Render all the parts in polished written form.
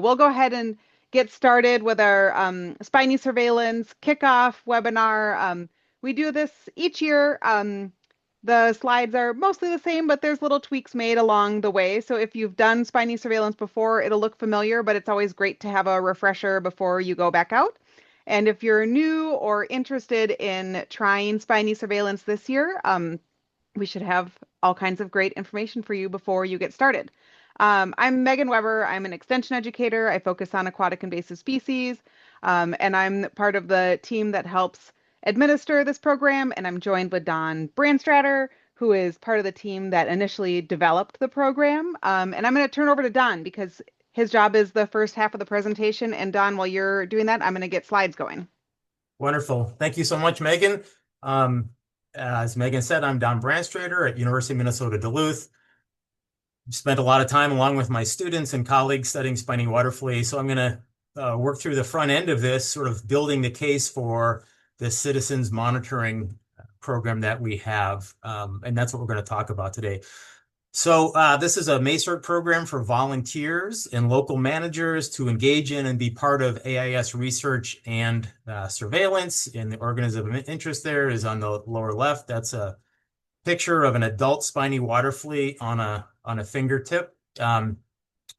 We'll go ahead and get started with our spiny surveillance kickoff webinar. We do this each year. The slides are mostly the same, but there's little tweaks made along the way. So if you've done spiny surveillance before, it'll look familiar, but it's always great to have a refresher before you go back out. And if you're new or interested in trying spiny surveillance this year, we should have all kinds of great information for you before you get started. I'm Megan Weber. I'm an extension educator. I focus on aquatic invasive species, and I'm part of the team that helps administer this program. And I'm joined with Don Brandstratter, who is part of the team that initially developed the program. And I'm going to turn over to Don because his job is the first half of the presentation. And Don, while you're doing that, I'm going to get slides going. Wonderful. Thank you so much, Megan. As Megan said, I'm Don Brandstratter at University of Minnesota Duluth. Spent a lot of time along with my students and colleagues studying spiny water flea. So I'm going to work through the front end of this, sort of building the case for the citizens monitoring program that we have. And that's what we're going to talk about today. So this is a MAISRC program for volunteers and local managers to engage in and be part of AIS research and surveillance. And the organism of interest there is on the lower left. That's a picture of an adult spiny water flea on a fingertip. The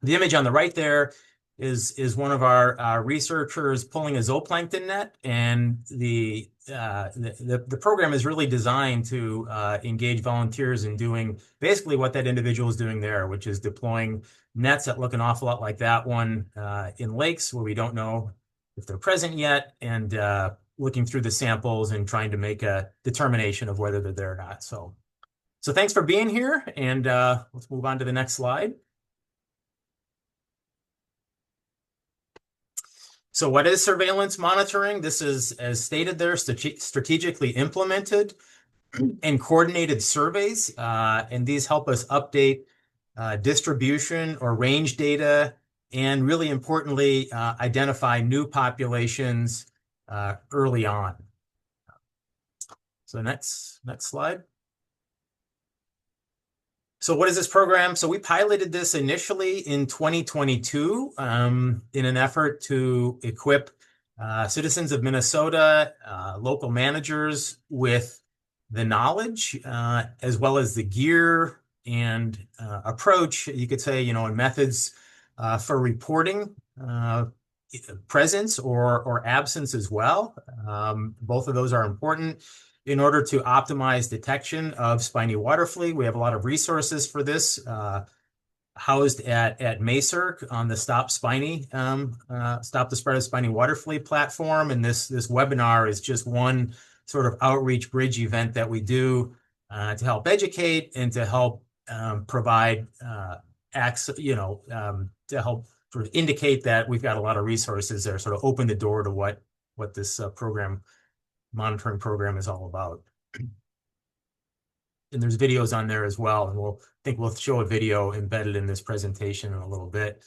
image on the right there is one of our researchers pulling a zooplankton net, and the program is really designed to engage volunteers in doing basically what that individual is doing there, which is deploying nets that look an awful lot like that one in lakes where we don't know if they're present yet, and looking through the samples and trying to make a determination of whether they're there or not. So thanks for being here, and let's move on to the next slide. So what is surveillance monitoring? This is, as stated there, strategically implemented and coordinated surveys, and these help us update distribution or range data, and really importantly, identify new populations early on. So next slide. So what is this program? So we piloted this initially in 2022 in an effort to equip citizens of Minnesota, local managers with the knowledge as well as the gear and approach, you could say, and methods for reporting presence or absence as well. Both of those are important in order to optimize detection of spiny water flea. We have a lot of resources for this housed at MAISRC on the Stop the Spread of Spiny Water Flea platform. And this webinar is just one sort of outreach bridge event that we do to help educate and to help provide access, to help sort of indicate that we've got a lot of resources there, sort of open the door to what this monitoring program is all about. And there's videos on there as well. And we'll show a video embedded in this presentation in a little bit.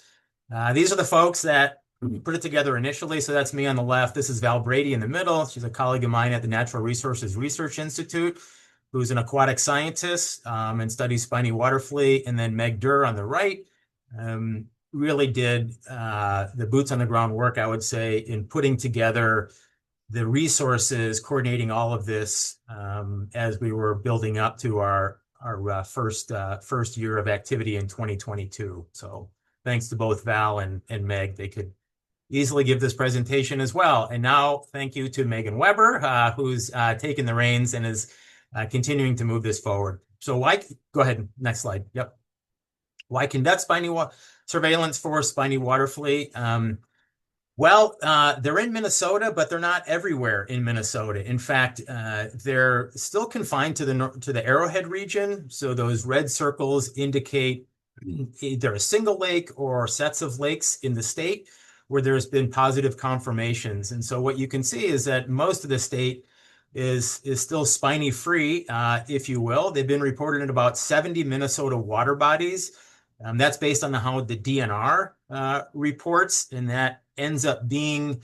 These are the folks that put it together initially. So that's me on the left. This is Val Brady in the middle. She's a colleague of mine at the Natural Resources Research Institute, who's an aquatic scientist and studies spiny water flea. And then Meg Durr on the right really did the boots on the ground work, I would say, in putting together the resources, coordinating all of this as we were building up to our first year of activity in 2022. So thanks to both Val and Meg, they could easily give this presentation as well. And now thank you to Megan Weber, who's taken the reins and is continuing to move this forward. So go ahead, next slide. Yep. Why conduct surveillance for spiny water flea? Well, they're in Minnesota, but they're not everywhere in Minnesota. In fact, they're still confined to the Arrowhead region. So those red circles indicate either a single lake or sets of lakes in the state where there's been positive confirmations. And so what you can see is that most of the state is still spiny free, if you will. They've been reported in about 70 Minnesota water bodies. That's based on how the DNR reports, and that ends up being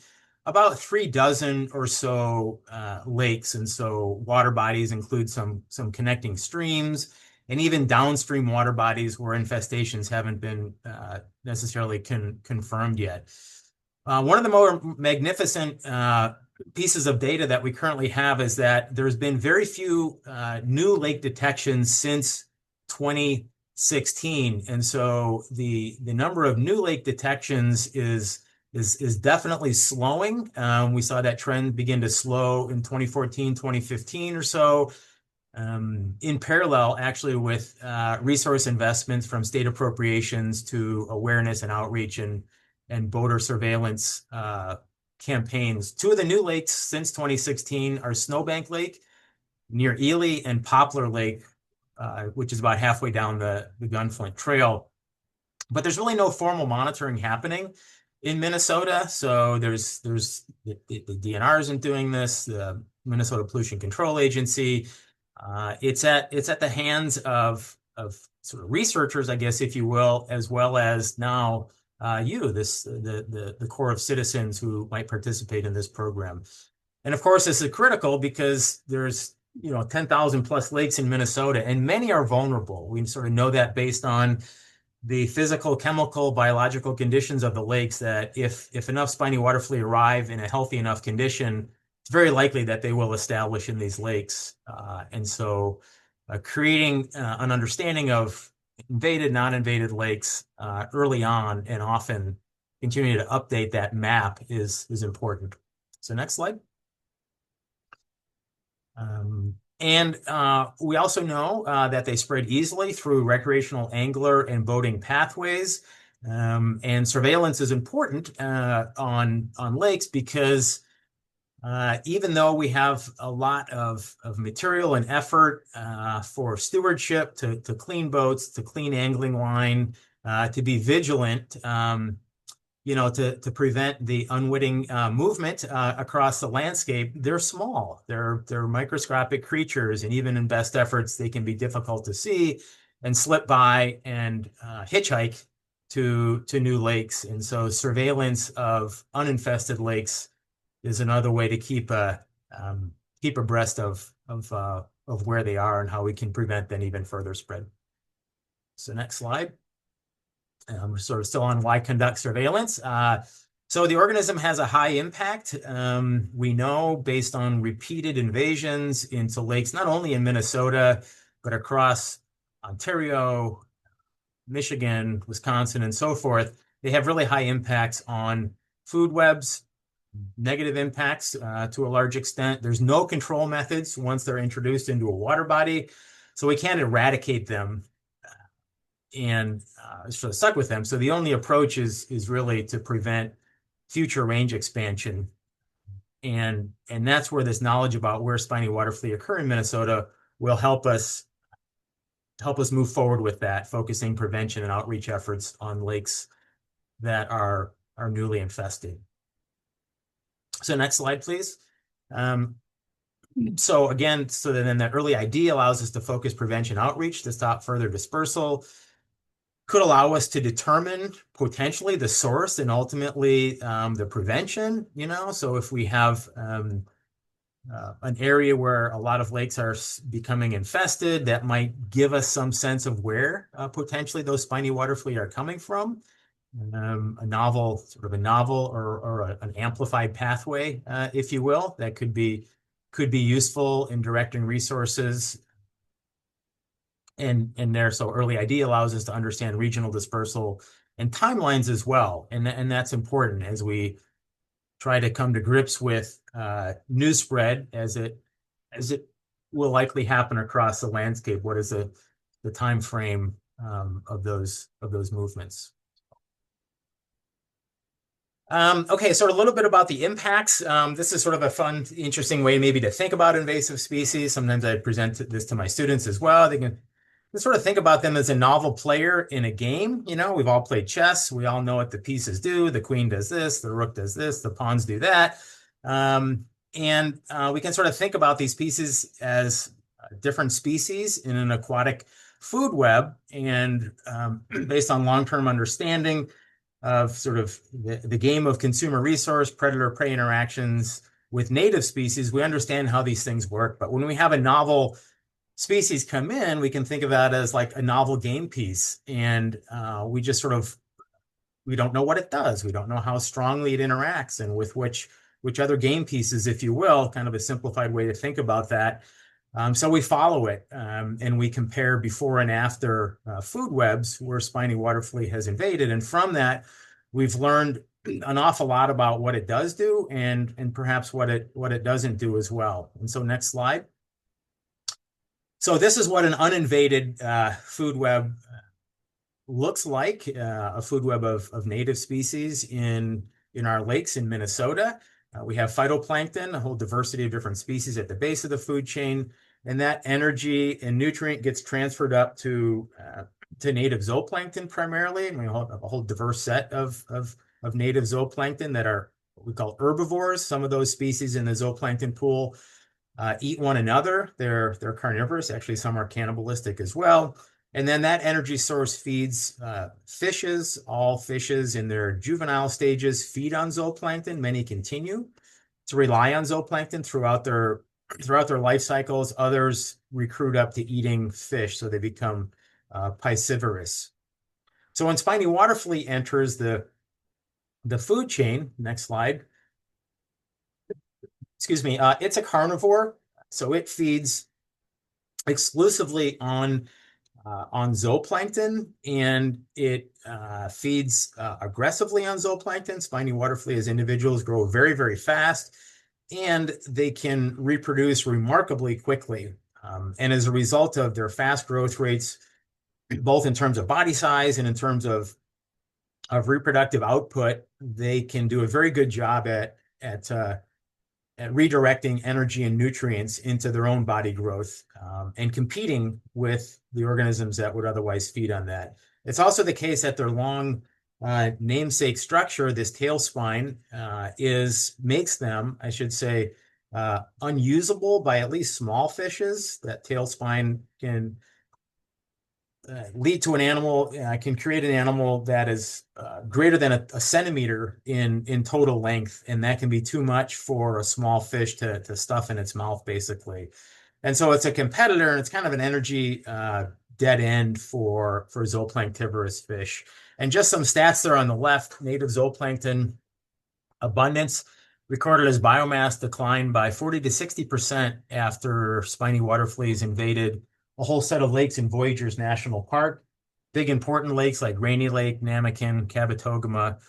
about 36 or so lakes. And so water bodies include some connecting streams and even downstream water bodies where infestations haven't been necessarily confirmed yet. One of the more magnificent pieces of data that we currently have is that there's been very few new lake detections since 2016. And so the number of new lake detections is definitely slowing. We saw that trend begin to slow in 2014, 2015 or so, in parallel actually with resource investments from state appropriations to awareness and outreach and boater surveillance campaigns. Two of the new lakes since 2016 are Snowbank Lake near Ely and Poplar Lake, which is about halfway down the Gunflint Trail. But there's really no formal monitoring happening in Minnesota. So there's the DNR isn't doing this, the Minnesota Pollution Control Agency. It's at the hands of sort of researchers, I guess, if you will, as well as now the core of citizens who might participate in this program. And of course, this is critical because there's 10,000 plus lakes in Minnesota, and many are vulnerable. We sort of know that based on the physical, chemical, biological conditions of the lakes, that if enough spiny waterflea arrive in a healthy enough condition, it's very likely that they will establish in these lakes. And so creating an understanding of invaded, non-invaded lakes early on and often continuing to update that map is important. So next slide. And we also know that they spread easily through recreational angler and boating pathways. And surveillance is important on lakes because even though we have a lot of material and effort for stewardship to clean boats, to clean angling line, to be vigilant, to prevent the unwitting movement across the landscape, they're small. They're microscopic creatures, and even in best efforts, they can be difficult to see and slip by and hitchhike to new lakes. And so surveillance of uninfested lakes is another way to keep abreast of where they are and how we can prevent then even further spread. So next slide. We're sort of still on why conduct surveillance. So the organism has a high impact. We know based on repeated invasions into lakes, not only in Minnesota, but across Ontario, Michigan, Wisconsin, and so forth, they have really high impacts on food webs, negative impacts to a large extent. There's no control methods once they're introduced into a water body, so we can't eradicate them and sort of stuck with them. So the only approach is really to prevent future range expansion. And that's where this knowledge about where spiny waterflea occur in Minnesota will help us move forward with that, focusing prevention and outreach efforts on lakes that are newly infested. So next slide, please. So again, so then that early ID allows us to focus prevention outreach to stop further dispersal, could allow us to determine potentially the source and ultimately the prevention, So if we have an area where a lot of lakes are becoming infested, that might give us some sense of where potentially those spiny waterflea are coming from. A novel or an amplified pathway, if you will, that could be useful in directing resources. And so early ID allows us to understand regional dispersal and timelines as well. And that's important as we try to come to grips with news spread as it will likely happen across the landscape. What is the time frame of those movements? Okay, so a little bit about the impacts. This is sort of a fun, interesting way maybe to think about invasive species. Sometimes I present this to my students as well. They can sort of think about them as a novel player in a game. We've all played chess. We all know what the pieces do. The queen does this, the rook does this, the pawns do that. And we can sort of think about these pieces as different species in an aquatic food web. And based on long-term understanding of sort of the game of consumer resource, predator-prey interactions with native species, we understand how these things work. But when we have a novel species come in, we can think of that as like a novel game piece. And we just sort of, we don't know what it does. We don't know how strongly it interacts and with which other game pieces, if you will, kind of a simplified way to think about that. So we follow it and we compare before and after food webs where spiny water flea has invaded. And from that, we've learned an awful lot about what it does do and perhaps what it doesn't do as well. And so next slide. So this is what an uninvaded food web looks like, a food web of native species in our lakes in Minnesota. We have phytoplankton, a whole diversity of different species at the base of the food chain, and that energy and nutrient gets transferred up to native zooplankton primarily. And we have a whole diverse set of native zooplankton that are what we call herbivores. Some of those species in the zooplankton pool eat one another. They're carnivorous. Actually, some are cannibalistic as well. And then that energy source feeds fishes. All fishes in their juvenile stages feed on zooplankton. Many continue to rely on zooplankton throughout their life cycles. Others recruit up to eating fish, so they become piscivorous. So when spiny water flea enters the food chain, next slide, excuse me, it's a carnivore, so it feeds exclusively on zooplankton, and it feeds aggressively on zooplankton. Spiny water flea as individuals grow very, very fast, and they can reproduce remarkably quickly. And as a result of their fast growth rates, both in terms of body size and in terms of reproductive output, they can do a very good job at redirecting energy and nutrients into their own body growth and competing with the organisms that would otherwise feed on that. It's also the case that their long namesake structure, this tail spine, makes them, I should say, unusable by at least small fishes. That tail spine can lead to an animal, can create an animal that is greater than a centimeter in total length, and that can be too much for a small fish to stuff in its mouth, basically. And so it's a competitor, and it's kind of an energy dead end for zooplanktivorous fish. And just some stats there on the left: native zooplankton abundance recorded as biomass declined by 40 to 60% after spiny water fleas invaded a whole set of lakes in Voyageurs National Park. Big important lakes like Rainy Lake, Namakin, Kabetogama,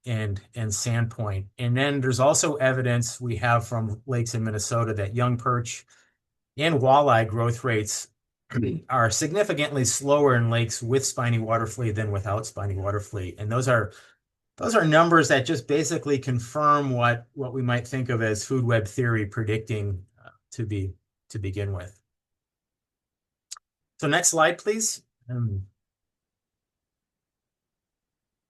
and Sandpoint. And then there's also evidence we have from lakes in Minnesota that young perch and walleye growth rates are significantly slower in lakes with spiny water flea than without spiny water flea. And those are numbers that just basically confirm what we might think of as food web theory predicting to begin with. So next slide, please.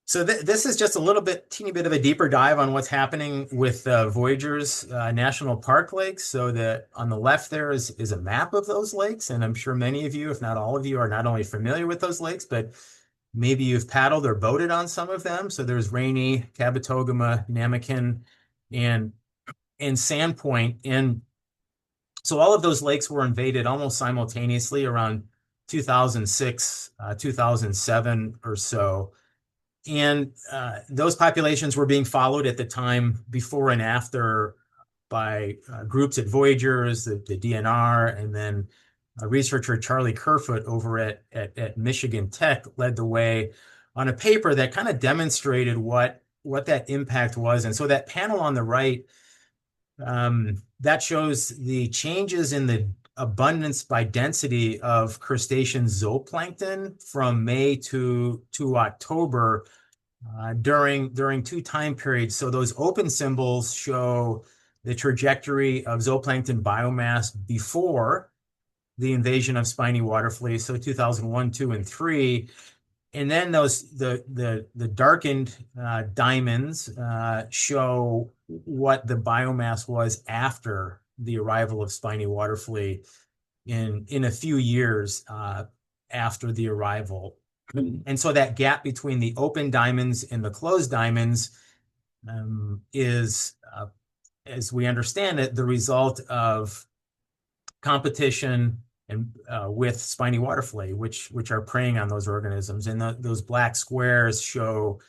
So this is just a teeny bit of a deeper dive on what's happening with Voyageurs National Park lakes. So that on the left there is a map of those lakes, and I'm sure many of you, if not all of you, are not only familiar with those lakes, but maybe you've paddled or boated on some of them. So there's Rainy, Kabetogama, Namakin, and Sandpoint. And so all of those lakes were invaded almost simultaneously around 2006, 2007 or so. And those populations were being followed at the time before and after by groups at Voyageurs, the DNR, and then researcher Charlie Kerfoot over at Michigan Tech led the way on a paper that kind of demonstrated what that impact was. And so that panel on the right, that shows the changes in the abundance by density of crustacean zooplankton from May to October during two time periods. So those open symbols show the trajectory of zooplankton biomass before the invasion of spiny water flea, so 2001, 2, and 3. And then the darkened diamonds show what the biomass was after the arrival of spiny water flea in a few years after the arrival. And so that gap between the open diamonds and the closed diamonds is, as we understand it, the result of competition and with spiny water flea, which are preying on those organisms. And those black squares show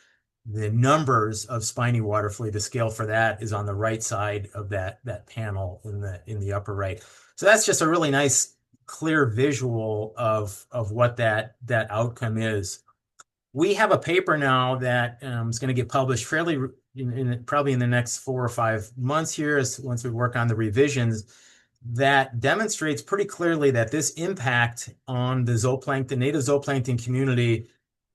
the numbers of spiny water flea. The scale for that is on the right side of that panel in the upper right. So that's just a really nice, clear visual of what that outcome is. We have a paper now that is going to get published fairly probably in the next 4 or 5 months here, once we work on the revisions, that demonstrates pretty clearly that this impact on the zooplankton, native zooplankton community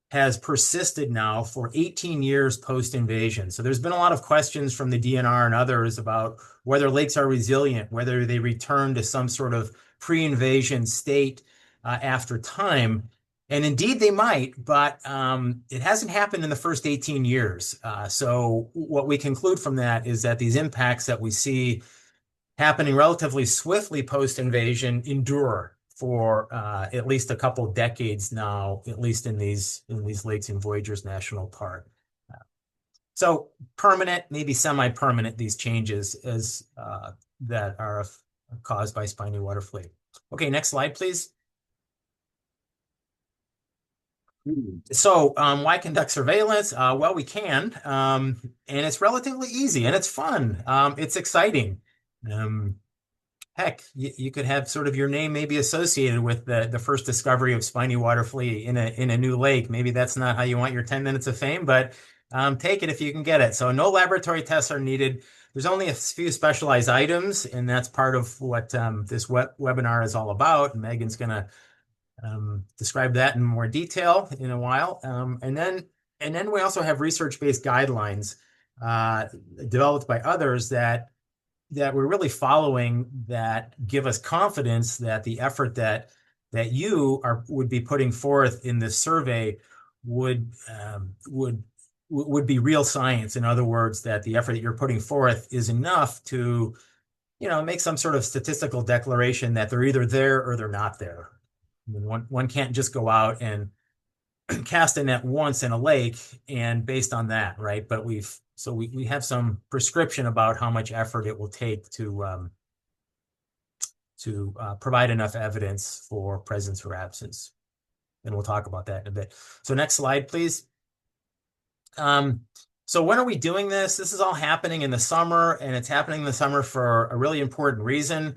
has persisted now for 18 years post-invasion. So there's been a lot of questions from the DNR and others about whether lakes are resilient, whether they return to some sort of pre-invasion state after time. And indeed they might, but it hasn't happened in the first 18 years. So what we conclude from that is that these impacts that we see happening relatively swiftly post-invasion endure for at least a couple of decades now, at least in these lakes in Voyageurs National Park. So permanent, maybe semi-permanent, these changes as that are caused by spiny water flea. Okay, next slide, please. So why conduct surveillance? Well, we can, and it's relatively easy and it's fun. It's exciting. Heck, you could have sort of your name maybe associated with the first discovery of spiny water flea in a new lake. Maybe that's not how you want your 10 minutes of fame, but take it if you can get it. So no laboratory tests are needed. There's only a few specialized items, and that's part of what this webinar is all about. Megan's going to describe that in more detail in a while. And then we also have research-based guidelines developed by others that we're really following, that give us confidence that the effort that you would be putting forth in this survey would be real science. In other words, that the effort that you're putting forth is enough to, make some sort of statistical declaration that they're either there or they're not there. I mean, one can't just go out and cast a net once in a lake and based on that, right? But we have some prescription about how much effort it will take to provide enough evidence for presence or absence. And we'll talk about that in a bit. So next slide, please. So when are we doing this? This is all happening in the summer, and it's happening in the summer for a really important reason.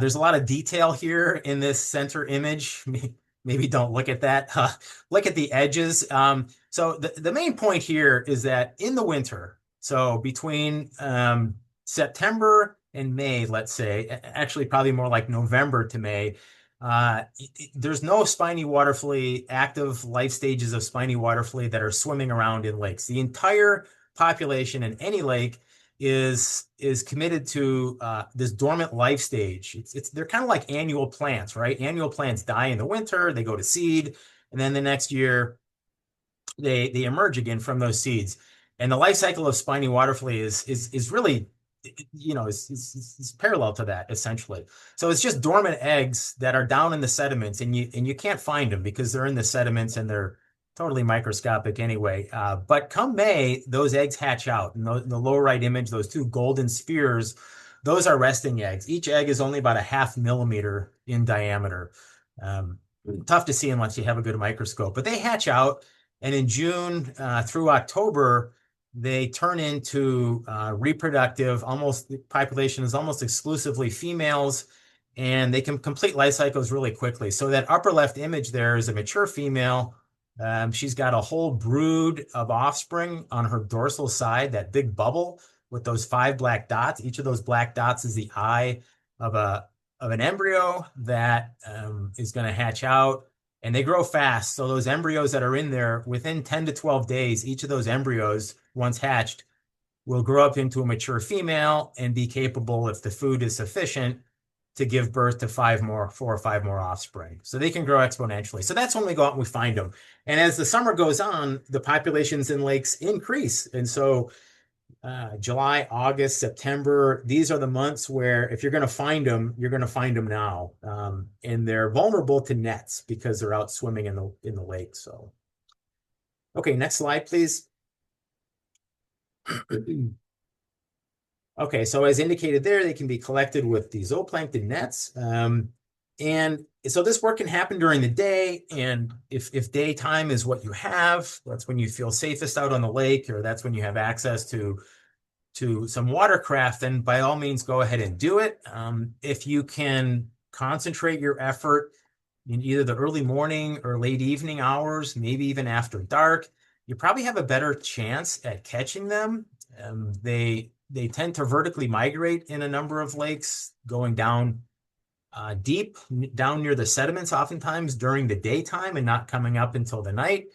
There's a lot of detail here in this center image. Maybe don't look at that. Look at the edges. So the main point here is that in the winter, so between September and May, let's say, actually probably more like November to May, there's no spiny water flea, active life stages of spiny water flea that are swimming around in lakes. The entire population in any lake is committed to this dormant life stage. They're kind of like annual plants, right? Annual plants die in the winter, they go to seed, and then the next year they emerge again from those seeds. And the life cycle of spiny water flea is really, is parallel to that essentially. So it's just dormant eggs that are down in the sediments, and you can't find them because they're in the sediments and they're totally microscopic anyway. But come May, those eggs hatch out. In the lower right image, those two golden spheres, those are resting eggs. Each egg is only about a 0.5 millimeter in diameter. Tough to see unless you have a good microscope. But they hatch out, and in June through October, they turn into reproductive. The population is almost exclusively females, and they can complete life cycles really quickly. So that upper left image there is a mature female. She's got a whole brood of offspring on her dorsal side, that big bubble with those 5 black dots. Each of those black dots is the eye of an embryo that is going to hatch out, and they grow fast. So those embryos that are in there, within 10 to 12 days, each of those embryos, once hatched, will grow up into a mature female and be capable, if the food is sufficient, to give birth to 4 or 5 more offspring. So they can grow exponentially. So that's when we go out and we find them. And as the summer goes on, the populations in lakes increase. And so July, August, September, these are the months where if you're going to find them, you're going to find them now. And they're vulnerable to nets because they're out swimming in the lake. So, okay, next slide, please. Okay, so as indicated there, they can be collected with the zooplankton nets. And So this work can happen during the day, and if daytime is what you have, that's when you feel safest out on the lake, or that's when you have access to some watercraft, then by all means go ahead and do it. If you can concentrate your effort in either the early morning or late evening hours, maybe even after dark, you probably have a better chance at catching them. They tend to vertically migrate in a number of lakes, going down deep down near the sediments, oftentimes during the daytime and not coming up until the night,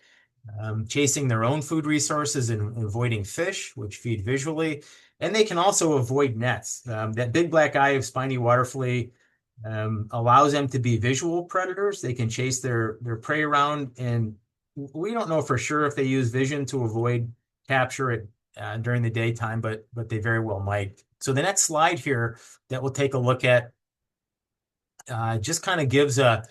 chasing their own food resources and avoiding fish, which feed visually. And they can also avoid nets. That big black eye of spiny water flea allows them to be visual predators. They can chase their prey around, and we don't know for sure if they use vision to avoid capture it during the daytime, but they very well might. So the next slide here that we'll take a look at just kind of gives a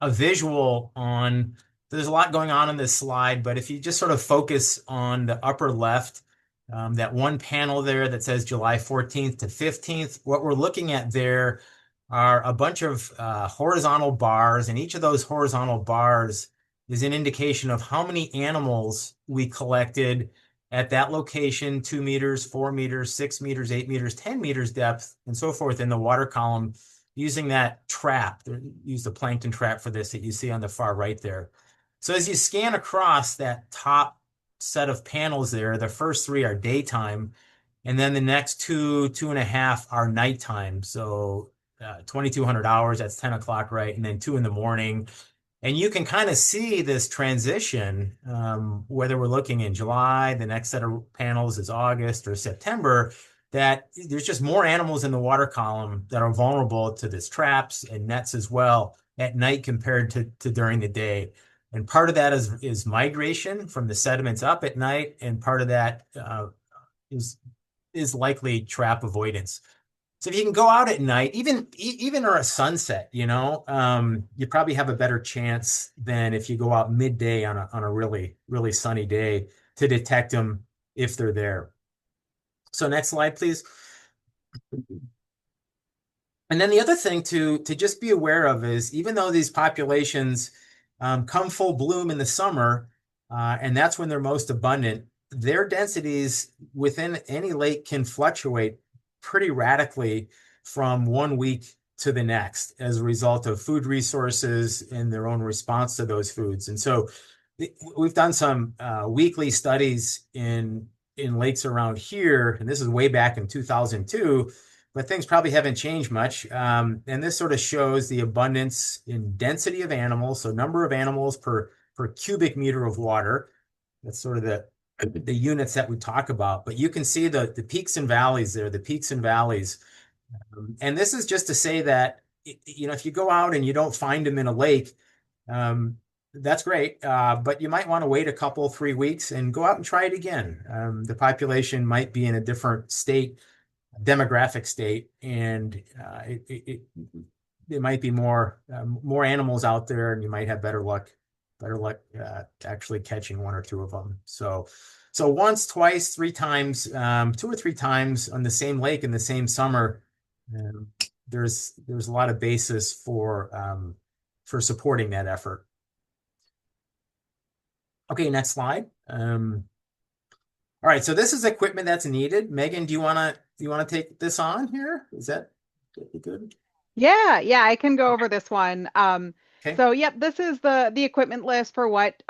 visual on, there's a lot going on this slide, but if you just sort of focus on the upper left, that one panel there that says July 14th to 15th, what we're looking at there are a bunch of horizontal bars, and each of those horizontal bars is an indication of how many animals we collected at that location, 2 meters, 4 meters, 6 meters, 8 meters, 10 meters depth, and so forth in the water column using that trap. They use the plankton trap for this that you see on the far right there. So as you scan across that top set of panels there, the first three are daytime, and then the next two and a half are nighttime. So 2,200 hours, that's 10 o'clock, right? And then 2 in the morning. And you can kind of see this transition, whether we're looking in July, the next set of panels is August or September, that there's just more animals in the water column that are vulnerable to this traps and nets as well at night compared to during the day. And part of that is migration from the sediments up at night, and part of that is likely trap avoidance. So if you can go out at night, even or a sunset, you probably have a better chance than if you go out midday on a really, really sunny day to detect them if they're there. So next slide, please. And then the other thing to just be aware of is, even though these populations come full bloom in the summer, and that's when they're most abundant, their densities within any lake can fluctuate pretty radically from one week to the next as a result of food resources and their own response to those foods. And so we've done some weekly studies in lakes around here, and this is way back in 2002, but things probably haven't changed much. And this sort of shows the abundance in density of animals, so number of animals per cubic meter of water. That's sort of the units that we talk about. But you can see the peaks and valleys there, the peaks and valleys. And this is just to say that, if you go out and you don't find them in a lake, that's great. But you might want to wait a couple, 3 weeks and go out and try it again. The population might be in a different state, demographic state, and there might be more animals out there, and you might have better luck actually catching one or two of them. So once, twice, 3 times, 2 or 3 times on the same lake in the same summer, there's a lot of basis for supporting that effort. Okay, next slide. All right, so this is equipment that's needed. Megan, do you want to take this on here? Is that good? Yeah, I can go over this one. Okay. So yep, this is the equipment list for what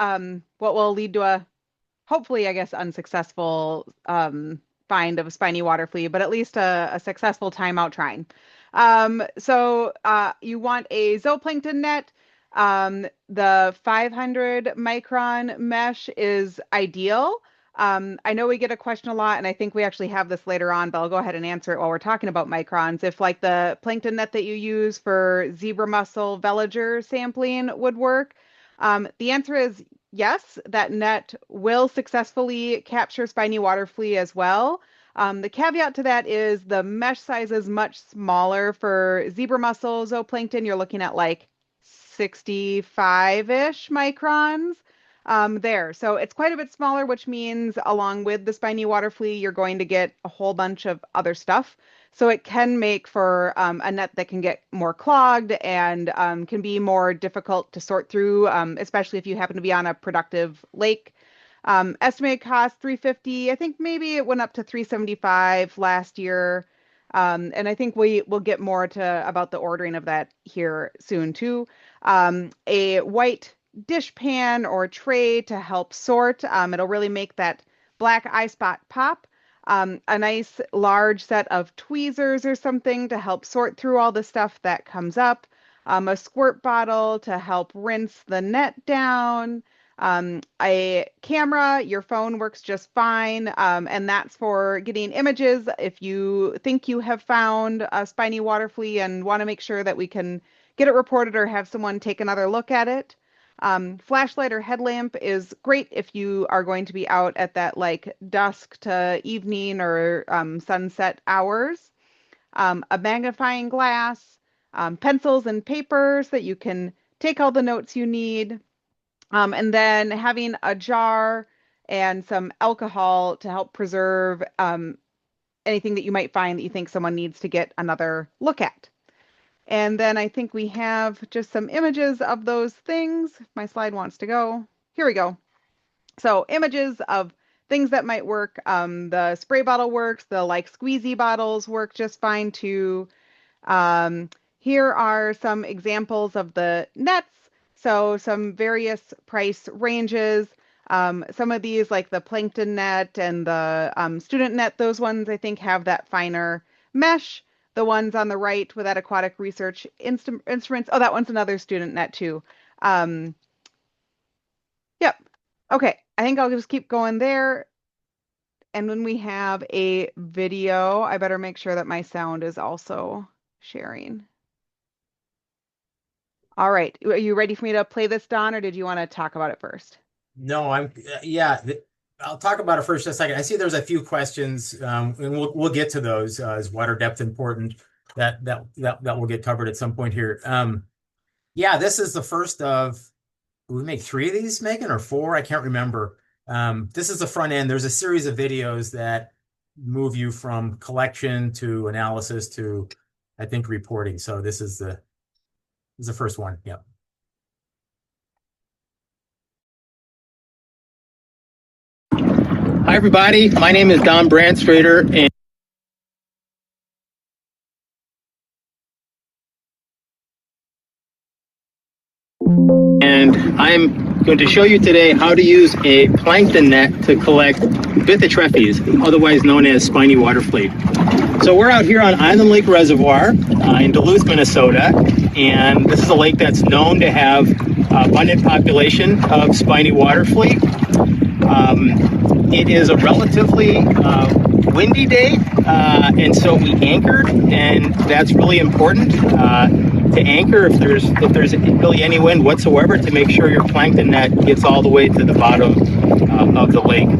will lead to a, hopefully, I guess, unsuccessful find of a spiny water flea, but at least a successful timeout trying. So you want a zooplankton net. The 500 micron mesh is ideal. I know we get a question a lot, and I think we actually have this later on, but I'll go ahead and answer it while we're talking about microns. If like the plankton net that you use for zebra mussel veliger sampling would work, the answer is yes, that net will successfully capture spiny water flea as well. The caveat to that is the mesh size is much smaller for zebra mussel zooplankton. You're looking at like 65-ish microns. there. So it's quite a bit smaller, which means along with the spiny water flea, you're going to get a whole bunch of other stuff. So it can make for a net that can get more clogged and can be more difficult to sort through, especially if you happen to be on a productive lake. Estimated cost $350. I think maybe it went up to $375 last year. And I think we will get more to about the ordering of that here soon too. A white dish pan or tray to help sort. It'll really make that black eye spot pop. A nice large set of tweezers or something to help sort through all the stuff that comes up. A squirt bottle to help rinse the net down. A camera, your phone works just fine, and that's for getting images if you think you have found a spiny water flea and want to make sure that we can get it reported or have someone take another look at it. Flashlight or headlamp is great if you are going to be out at that like dusk to evening or sunset hours. A magnifying glass, pencils and paper so that you can take all the notes you need. And then having a jar and some alcohol to help preserve anything that you might find that you think someone needs to get another look at. And then I think we have just some images of those things. If my slide wants to go. Here we go. So images of things that might work. The spray bottle works. The like squeezy bottles work just fine too. Here are some examples of the nets. So some various price ranges. Some of these, like the plankton net and the student net, those ones I think have that finer mesh. The ones on the right with that aquatic research instruments. Oh, that one's another student net too. Yep. Okay, I think I'll just keep going there. And when we have a video, I better make sure that my sound is also sharing. All right. Are you ready for me to play this, Don, or did you want to talk about it first? No, yeah, I'll talk about it first in a second. I see there's a few questions, and we'll get to those. Is water depth important? That will get covered at some point here. Yeah, this is the first of, we make 3 of these, Megan, or 4? I can't remember. This is the front end. There's a series of videos that move you from collection to analysis to, I think, reporting. So this is the first one. Yeah. Hi, everybody. My name is Don Brandstrader, and I'm going to show you today how to use a plankton net to collect Bithytrephes, otherwise known as spiny water flea. So we're out here on Island Lake Reservoir in Duluth, Minnesota, and this is a lake that's known to have abundant population of spiny water flea. It is a relatively windy day, and so we anchored, and that's really important to anchor if there's really any wind whatsoever, to make sure your plankton net gets all the way to the bottom of the lake.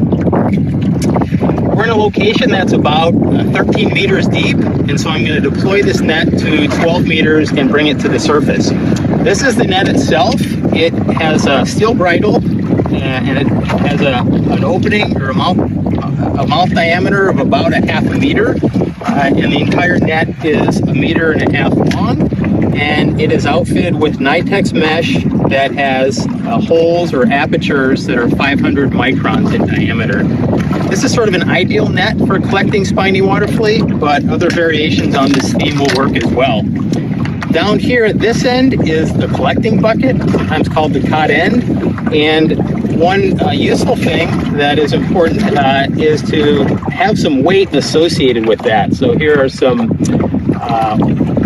We're in a location that's about 13 meters deep, and so I'm going to deploy this net to 12 meters and bring it to the surface. This is the net itself. It has a steel bridle, and it has an opening or a mouth diameter of about 1/2 meter, and the entire net is 1.5 meters long, and it is outfitted with Nitex mesh that has holes or apertures that are 500 microns in diameter. This is sort of an ideal net for collecting spiny water flea, but other variations on this theme will work as well. Down here at this end is the collecting bucket, sometimes called the cod end. And one useful thing that is important is to have some weight associated with that. So here are some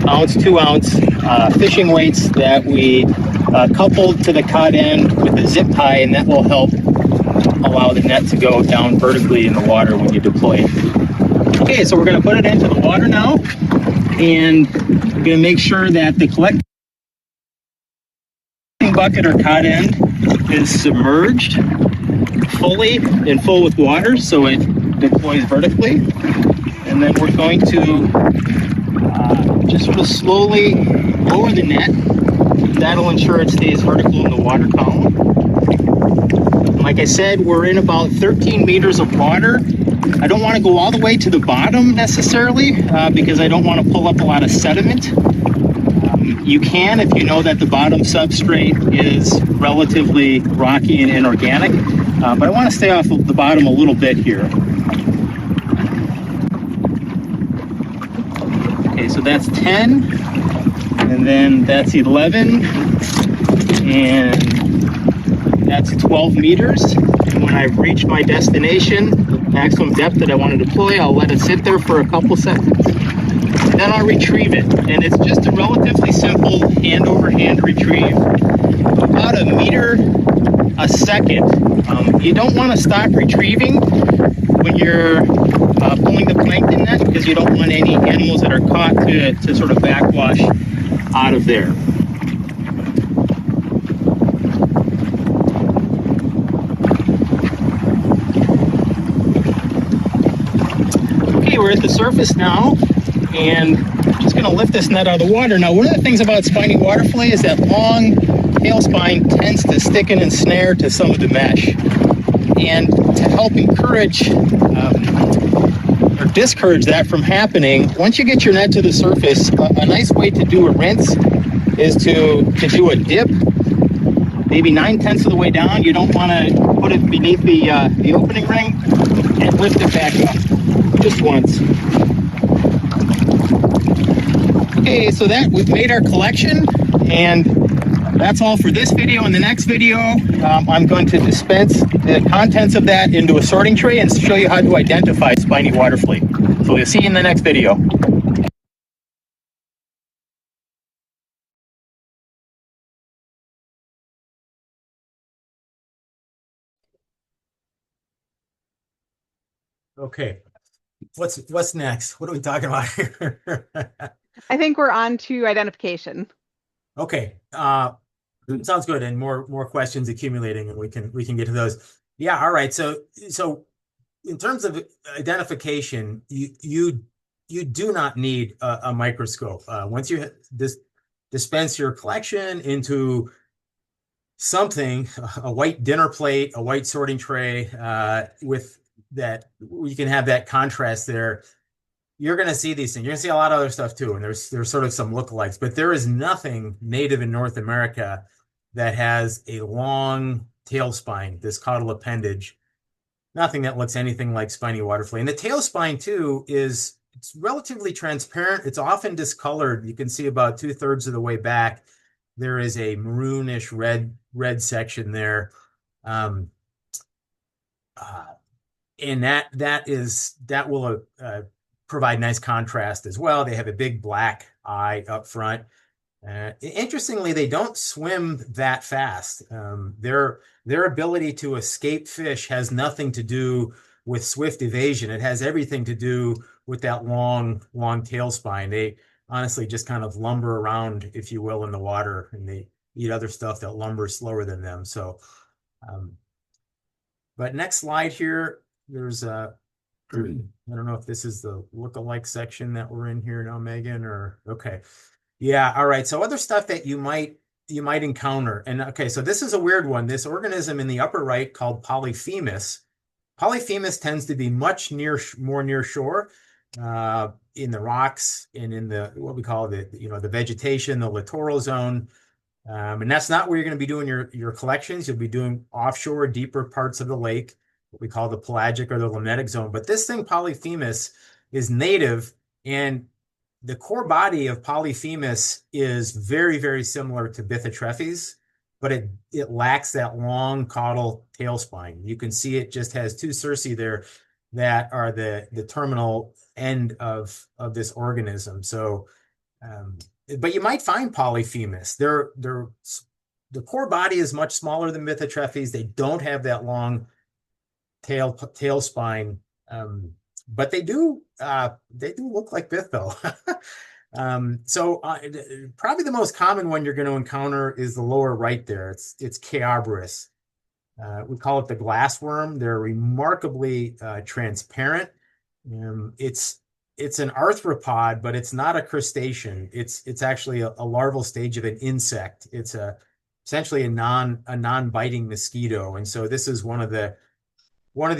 2-ounce fishing weights that we coupled to the cod end with a zip tie, and that will help allow the net to go down vertically in the water when you deploy it. Okay, so we're going to put it into the water now, and we're going to make sure that the collecting bucket or cod end is submerged fully and full with water, so it deploys vertically. And then we're going to just sort of slowly lower the net. That'll ensure it stays vertical in the water column. like I said, we're in about 13 meters of water. I don't want to go all the way to the bottom necessarily because I don't want to pull up a lot of sediment. You can if you know that the bottom substrate is relatively rocky and inorganic, but I want to stay off of the bottom a little bit here. Okay, so that's 10, and then that's 11, and that's 12 meters. And when I've reached my destination, the maximum depth that I want to deploy, I'll let it sit there for a couple seconds. And then I'll retrieve it. And it's just a relatively simple hand over hand retrieve. About a meter a second. You don't want to stop retrieving when you're pulling the plankton net because you don't want any animals that are caught to sort of backwash out of there. Okay, we're at the surface now, and I'm just going to lift this net out of the water. Now, one of the things about spiny waterfly is that long tail spine tends to stick and ensnare to some of the mesh. And to help encourage or discourage that from happening, once you get your net to the surface, a nice way to do a rinse is to do a dip, maybe 9/10 of the way down. You don't want to put it beneath the opening ring, and lift it back up just once. Okay, so that we've made our collection, and that's all for this video. In the next video, I'm going to dispense the contents of that into a sorting tray and show you how to identify spiny waterfly. So we'll see you in the next video. Okay, what's next? What are we talking about here? I think we're on to identification. Okay, sounds good, and more questions accumulating, and we can get to those. Yeah, all right. So in terms of identification, you do not need a microscope. Once you dispense your collection into something, a white dinner plate, a white sorting tray, with that, you can have that contrast there. You're going to see these things. You're going to see a lot of other stuff too, and there's sort of some lookalikes, but there is nothing native in North America that has a long tail spine, this caudal appendage. Nothing that looks anything like spiny waterfly. And the tail spine too it's relatively transparent. It's often discolored. You can see about 2/3 of the way back there is a maroonish red section there. And that will provide nice contrast as well. They have a big black eye up front. Interestingly, they don't swim that fast. Their ability to escape fish has nothing to do with swift evasion. It has everything to do with that long tail spine. They honestly just kind of lumber around, if you will, in the water, and they eat other stuff that lumbers slower than them. So, but next slide here, there's a, I don't know if this is the lookalike section that we're in here now, Megan, or okay. Yeah, all right. So other stuff that you might encounter. And okay, so this is a weird one. This organism in the upper right called Polyphemus. Polyphemus tends to be much more near shore, in the rocks and in the what we call the vegetation, the littoral zone. And that's not where you're going to be doing your collections. You'll be doing offshore, deeper parts of the lake, what we call the pelagic or the limnetic zone. But this thing, Polyphemus, is native, and the core body of Polyphemus is very, very similar to Bythotrephes, but it lacks that long caudal tail spine. You can see it just has two cerci there that are the terminal end of this organism. So, but you might find Polyphemus. The core body is much smaller than Bythotrephes. They don't have that long tail spine. But they do look like Bytho. So probably the most common one you're going to encounter is the lower right there. It's Chaabris. We call it the glassworm. They're remarkably transparent. It's an arthropod, but it's not a crustacean. It's actually a larval stage of an insect. It's a essentially a non-biting mosquito. And so this is one of the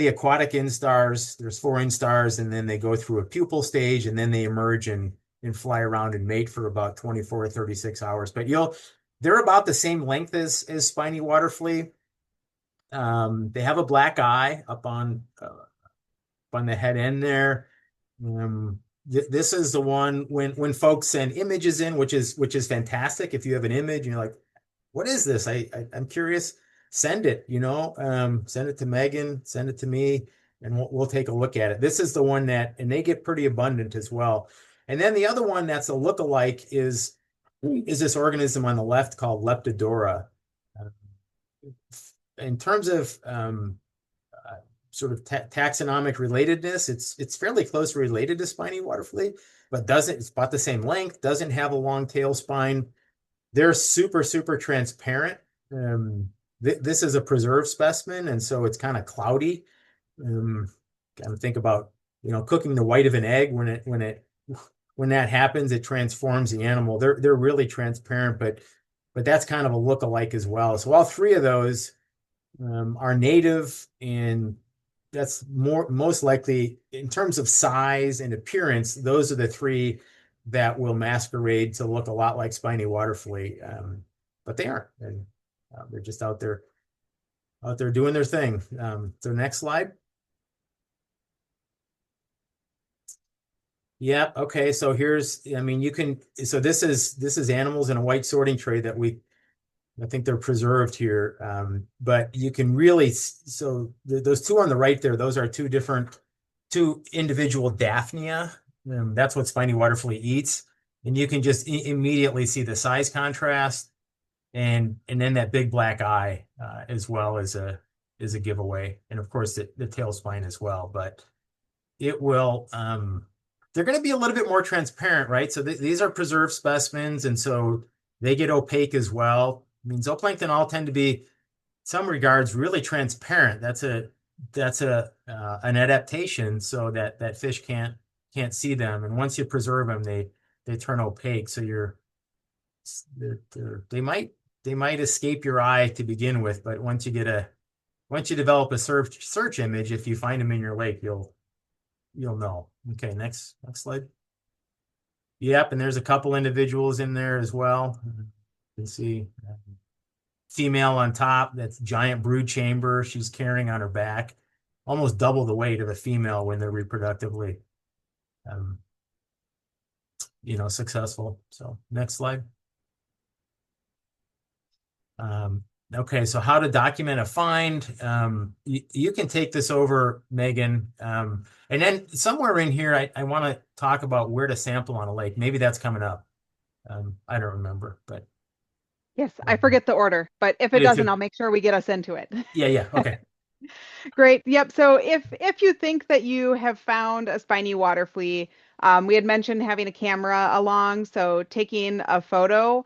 aquatic instars. There's 4 instars, and then they go through a pupal stage, and then they emerge and fly around and mate for about 24 to 36 hours. But they're about the same length as spiny water flea. They have a black eye up on the head end there. This is the one when folks send images in, which is fantastic. If you have an image and you're like, what is this? I'm curious. Send it, send it to Megan, send it to me, and we'll take a look at it. This is the one and they get pretty abundant as well. And then the other one that's a lookalike is this organism on the left called Leptodora. In terms of sort of taxonomic relatedness, it's fairly close related to spiny water flea, but it's about the same length, doesn't have a long tail spine. They're super, super transparent. This is a preserved specimen, and so it's kind of cloudy. Kind of think about, cooking the white of an egg. When that happens, it transforms the animal. They're really transparent, but that's kind of a look-alike as well. So all 3 of those are native, and that's most likely in terms of size and appearance. Those are the 3 that will masquerade to look a lot like spiny water flea, but they aren't, and they're just out there doing their thing. So next slide. Yeah. Okay. So this is animals in a white sorting tray that I think they're preserved here. But you can really, those 2 on the right there, those are 2 individual Daphnia. That's what spiny water flea eats. And you can just immediately see the size contrast, and then that big black eye as well as a giveaway. And of course the tail spine as well, but it will, they're going to be a little bit more transparent, right? So these are preserved specimens, and so they get opaque as well. I mean, zooplankton all tend to be, in some regards, really transparent. That's an adaptation so that fish can't see them. And once you preserve them, they turn opaque. So they might escape your eye to begin with, but once you develop a search image, if you find them in your lake, you'll know. Okay, next slide. Yep, and there's a couple individuals in there as well. You can see female on top, that's giant brood chamber she's carrying on her back, almost double the weight of a female when they're reproductively successful. So next slide. Okay, so how to document a find. You can take this over, Megan. And then somewhere in here, I want to talk about where to sample on a lake. Maybe that's coming up. I don't remember, but. Yes, I forget the order, but if it doesn't, I'll make sure we get us into it. Yeah, okay. Great. Yep. So if you think that you have found a spiny water flea, we had mentioned having a camera along, so taking a photo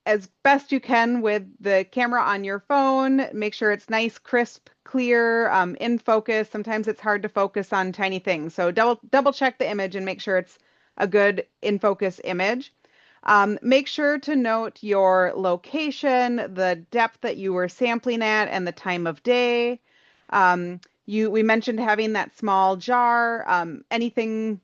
as best you can with the camera on your phone. Make sure it's nice, crisp, clear, in focus. Sometimes it's hard to focus on tiny things, so double check the image and make sure it's a good in focus image. Make sure to note your location, the depth that you were sampling at, and the time of day. We mentioned having that small jar. Anything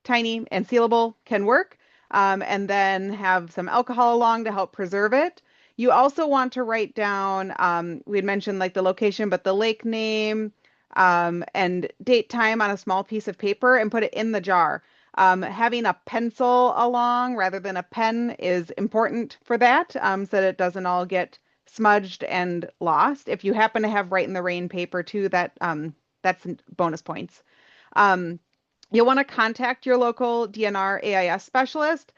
tiny and sealable can work. And then have some alcohol along to help preserve it. You also want to write down, we had mentioned like the location, but the lake name, and date time on a small piece of paper and put it in the jar. Having a pencil along rather than a pen is important for that, so that it doesn't all get smudged and lost. If you happen to have Write in the Rain paper too, that's bonus points. You'll want to contact your local DNR AIS specialist.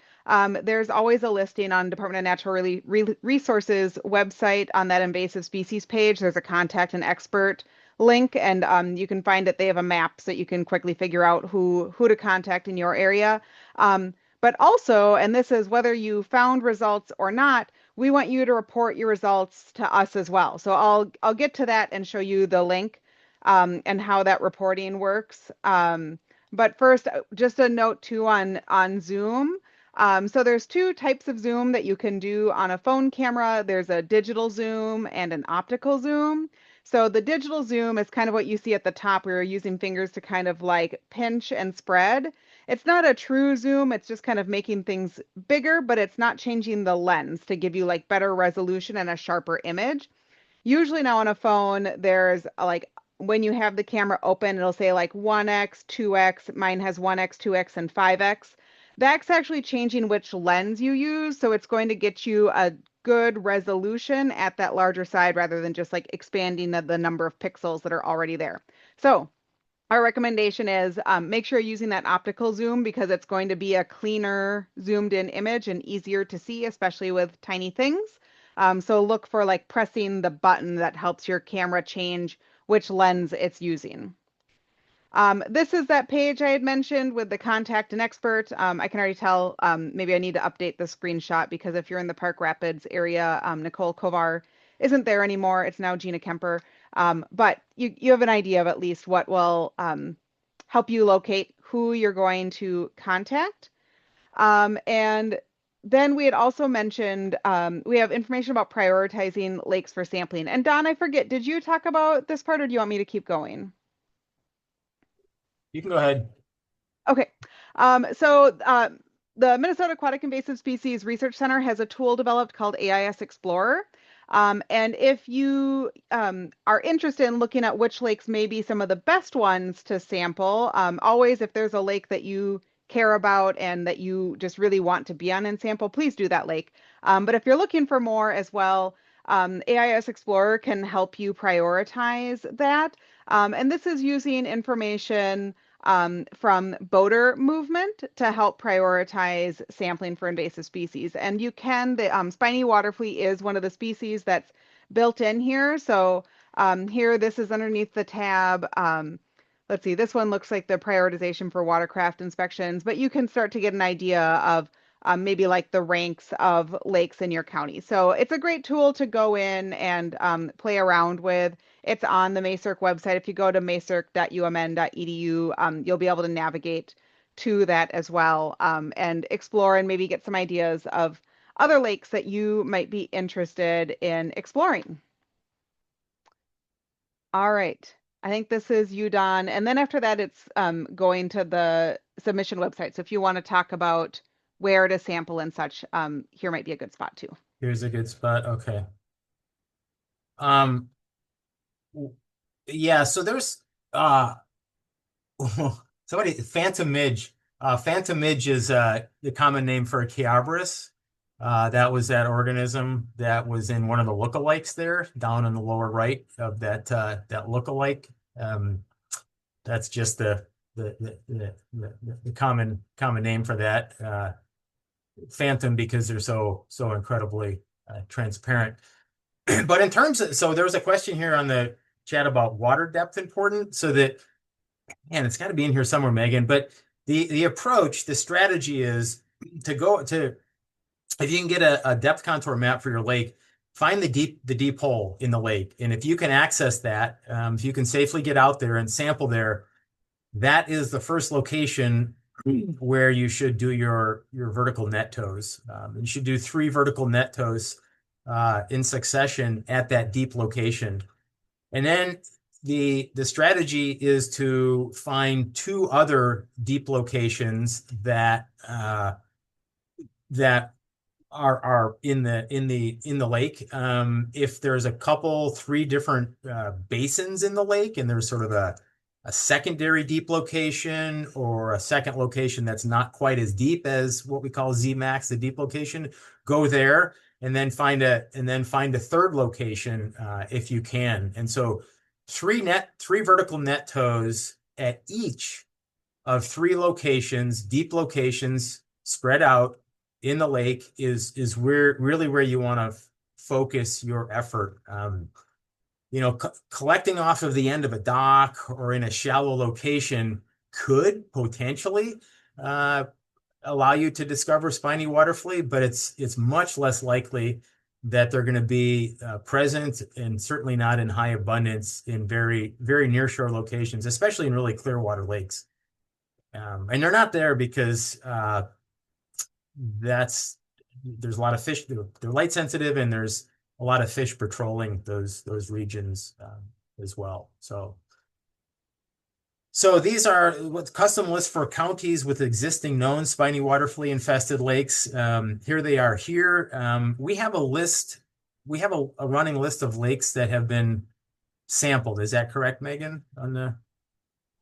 There's always a listing on Department of Natural Resources website on that invasive species page. There's a contact an expert link, and you can find that they have a map so that you can quickly figure out who to contact in your area. But also, and this is whether you found results or not, we want you to report your results to us as well. So I'll get to that and show you the link and how that reporting works. But first, just a note too on Zoom. So there's two types of zoom that you can do on a phone camera. There's a digital zoom and an optical zoom. So the digital zoom is kind of what you see at the top where you're using fingers to kind of like pinch and spread. It's not a true zoom, it's just kind of making things bigger, but it's not changing the lens to give you like better resolution and a sharper image. Usually now on a phone, there's like when you have the camera open, it'll say like 1x, 2x. Mine has 1x, 2x, and 5x. That's actually changing which lens you use. So it's going to get you a good resolution at that larger side rather than just like expanding the number of pixels that are already there. So our recommendation is make sure you're using that optical zoom because it's going to be a cleaner zoomed in image and easier to see, especially with tiny things. So look for like pressing the button that helps your camera change which lens it's using. This is that page I had mentioned with the contact an expert. I can already tell maybe I need to update the screenshot because if you're in the Park Rapids area, Nicole Kovar isn't there anymore. It's now Gina Kemper. But you have an idea of at least what will help you locate who you're going to contact. And then we had also mentioned we have information about prioritizing lakes for sampling. And Don, I forget, did you talk about this part or do you want me to keep going? You can go ahead. Okay. So the Minnesota Aquatic Invasive Species Research Center has a tool developed called AIS Explorer. And if you are interested in looking at which lakes may be some of the best ones to sample, always if there's a lake that you care about and that you just really want to be on and sample, please do that lake. But if you're looking for more as well, AIS Explorer can help you prioritize that. And this is using information from boater movement to help prioritize sampling for invasive species. And you can, the spiny water flea is one of the species that's built in here. So here, this is underneath the tab. Let's see, this one looks like the prioritization for watercraft inspections, but you can start to get an idea of maybe like the ranks of lakes in your county. So it's a great tool to go in and play around with. It's on the MAISRC website. If you go to maisrc.umn.edu, you'll be able to navigate to that as well and explore and maybe get some ideas of other lakes that you might be interested in exploring. All right. I think this is you, Don. And then after that, it's going to the submission website. So if you want to talk about where to sample and such, here might be a good spot too. Here's a good spot. Okay. Yeah, so there's somebody phantom midge. Phantom midge is the common name for a Chiabris. That was that organism that was in one of the lookalikes there, down in the lower right of that lookalike. That's just the common name for that. Phantom because they're so incredibly transparent. But in terms of, so there was a question here on the chat about water depth important, so that, and it's got to be in here somewhere, Megan, but the approach, the strategy is to go to, if you can get a depth contour map for your lake, find the deep hole in the lake. And if you can access that, if you can safely get out there and sample there, that is the first location where you should do your vertical net tows. You should do 3 vertical net tows in succession at that deep location. And then the strategy is to find 2 other deep locations that are in the lake. If there's a couple, 3 different basins in the lake, and there's sort of a secondary deep location or a second location that's not quite as deep as what we call ZMAX, the deep location, go there and then find a third location if you can. And so 3 vertical net tows at each of 3 locations, deep locations spread out in the lake is really where you want to focus your effort. Collecting off of the end of a dock or in a shallow location could potentially allow you to discover spiny water flea, but it's much less likely that they're going to be present, and certainly not in high abundance in very, very near shore locations, especially in really clear water lakes. And they're not there because there's a lot of fish. They're light sensitive, and there's a lot of fish patrolling those regions as well. So these are what custom lists for counties with existing known spiny water flea infested lakes. Here they are here. We have a list. We have a running list of lakes that have been sampled. Is that correct, Megan, on the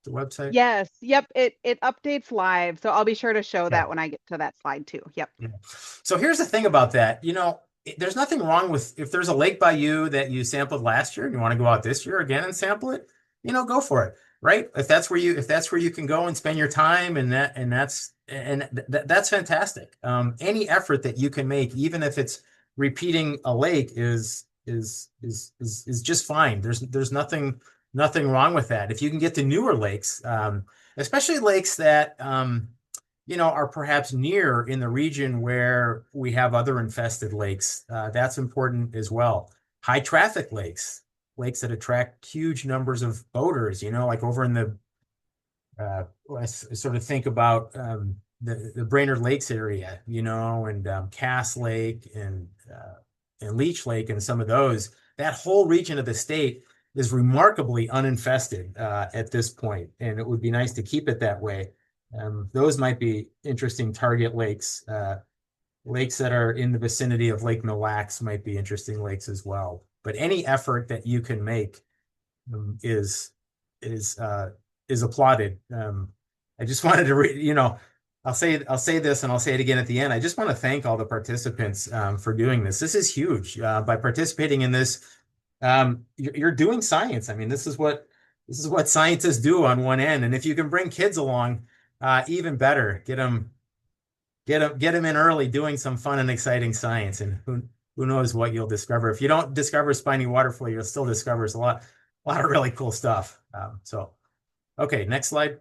website? Yes, yep, it updates live, so I'll be sure to show Yeah. that when I get to that slide too. Yep. Yeah. So here's the thing about that. There's nothing wrong with if there's a lake by you that you sampled last year and you want to go out this year again and sample it, go for it, right? If that's where you can go and spend your time that's fantastic. Any effort that you can make, even if it's repeating a lake, is just fine. There's nothing wrong with that. If you can get to newer lakes, especially lakes that are perhaps near in the region where we have other infested lakes. That's important as well. High traffic lakes that attract huge numbers of boaters, like over in I sort of think about the Brainerd Lakes area, and Cass Lake and Leech Lake and some of those. That whole region of the state is remarkably uninfested at this point, and it would be nice to keep it that way. Those might be interesting target lakes. Lakes that are in the vicinity of Lake Mille Lacs might be interesting lakes as well. But any effort that you can make is applauded. I just wanted to I'll say this and I'll say it again at the end. I just want to thank all the participants for doing this. This is huge. By participating in this, you're doing science. I mean, this is what scientists do on one end. And if you can bring kids along, even better. Get them in early, doing some fun and exciting science, and who knows what you'll discover. If you don't discover spiny water flea, you'll still discover a lot of really cool stuff. Okay, next slide.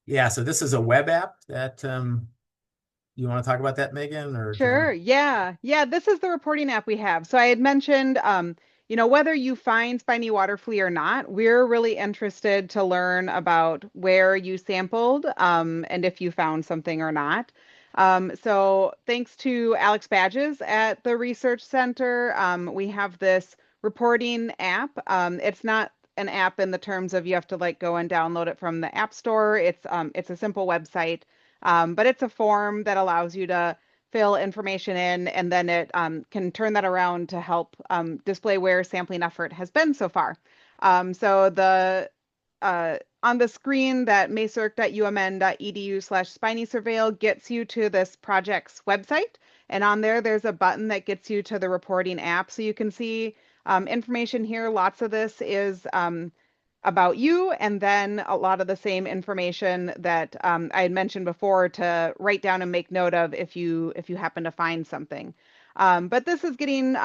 Yeah, so this is a web app that you want to talk about that, Megan, or Sure. Yeah. This is the reporting app we have. So I had mentioned, whether you find spiny water flea or not, we're really interested to learn about where you sampled, and if you found something or not. So thanks to Alex Badges at the Research Center, we have this reporting app. It's not an app in the terms of you have to go and download it from the App Store. It's a simple website. But it's a form that allows you to fill information in, and then it can turn that around to help display where sampling effort has been so far. So on the screen, that maisrc.umn.edu/spiny surveil gets you to this project's website. And on there's a button that gets you to the reporting app. So you can see information here. Lots of this is about you, and then a lot of the same information that I had mentioned before to write down and make note of if you happen to find something. But this is getting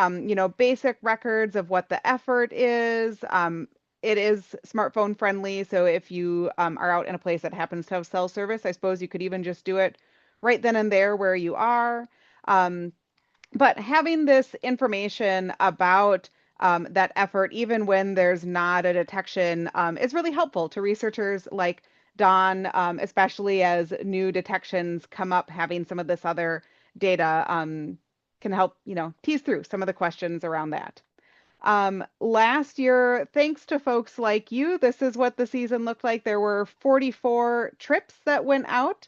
basic records of what the effort is. It is smartphone friendly, so if you are out in a place that happens to have cell service, I suppose you could even just do it right then and there where you are. But having this information about that effort, even when there's not a detection, is really helpful to researchers like Don, especially as new detections come up. Having some of this other data can help, tease through some of the questions around that. Last year, thanks to folks like you, this is what the season looked like. There were 44 trips that went out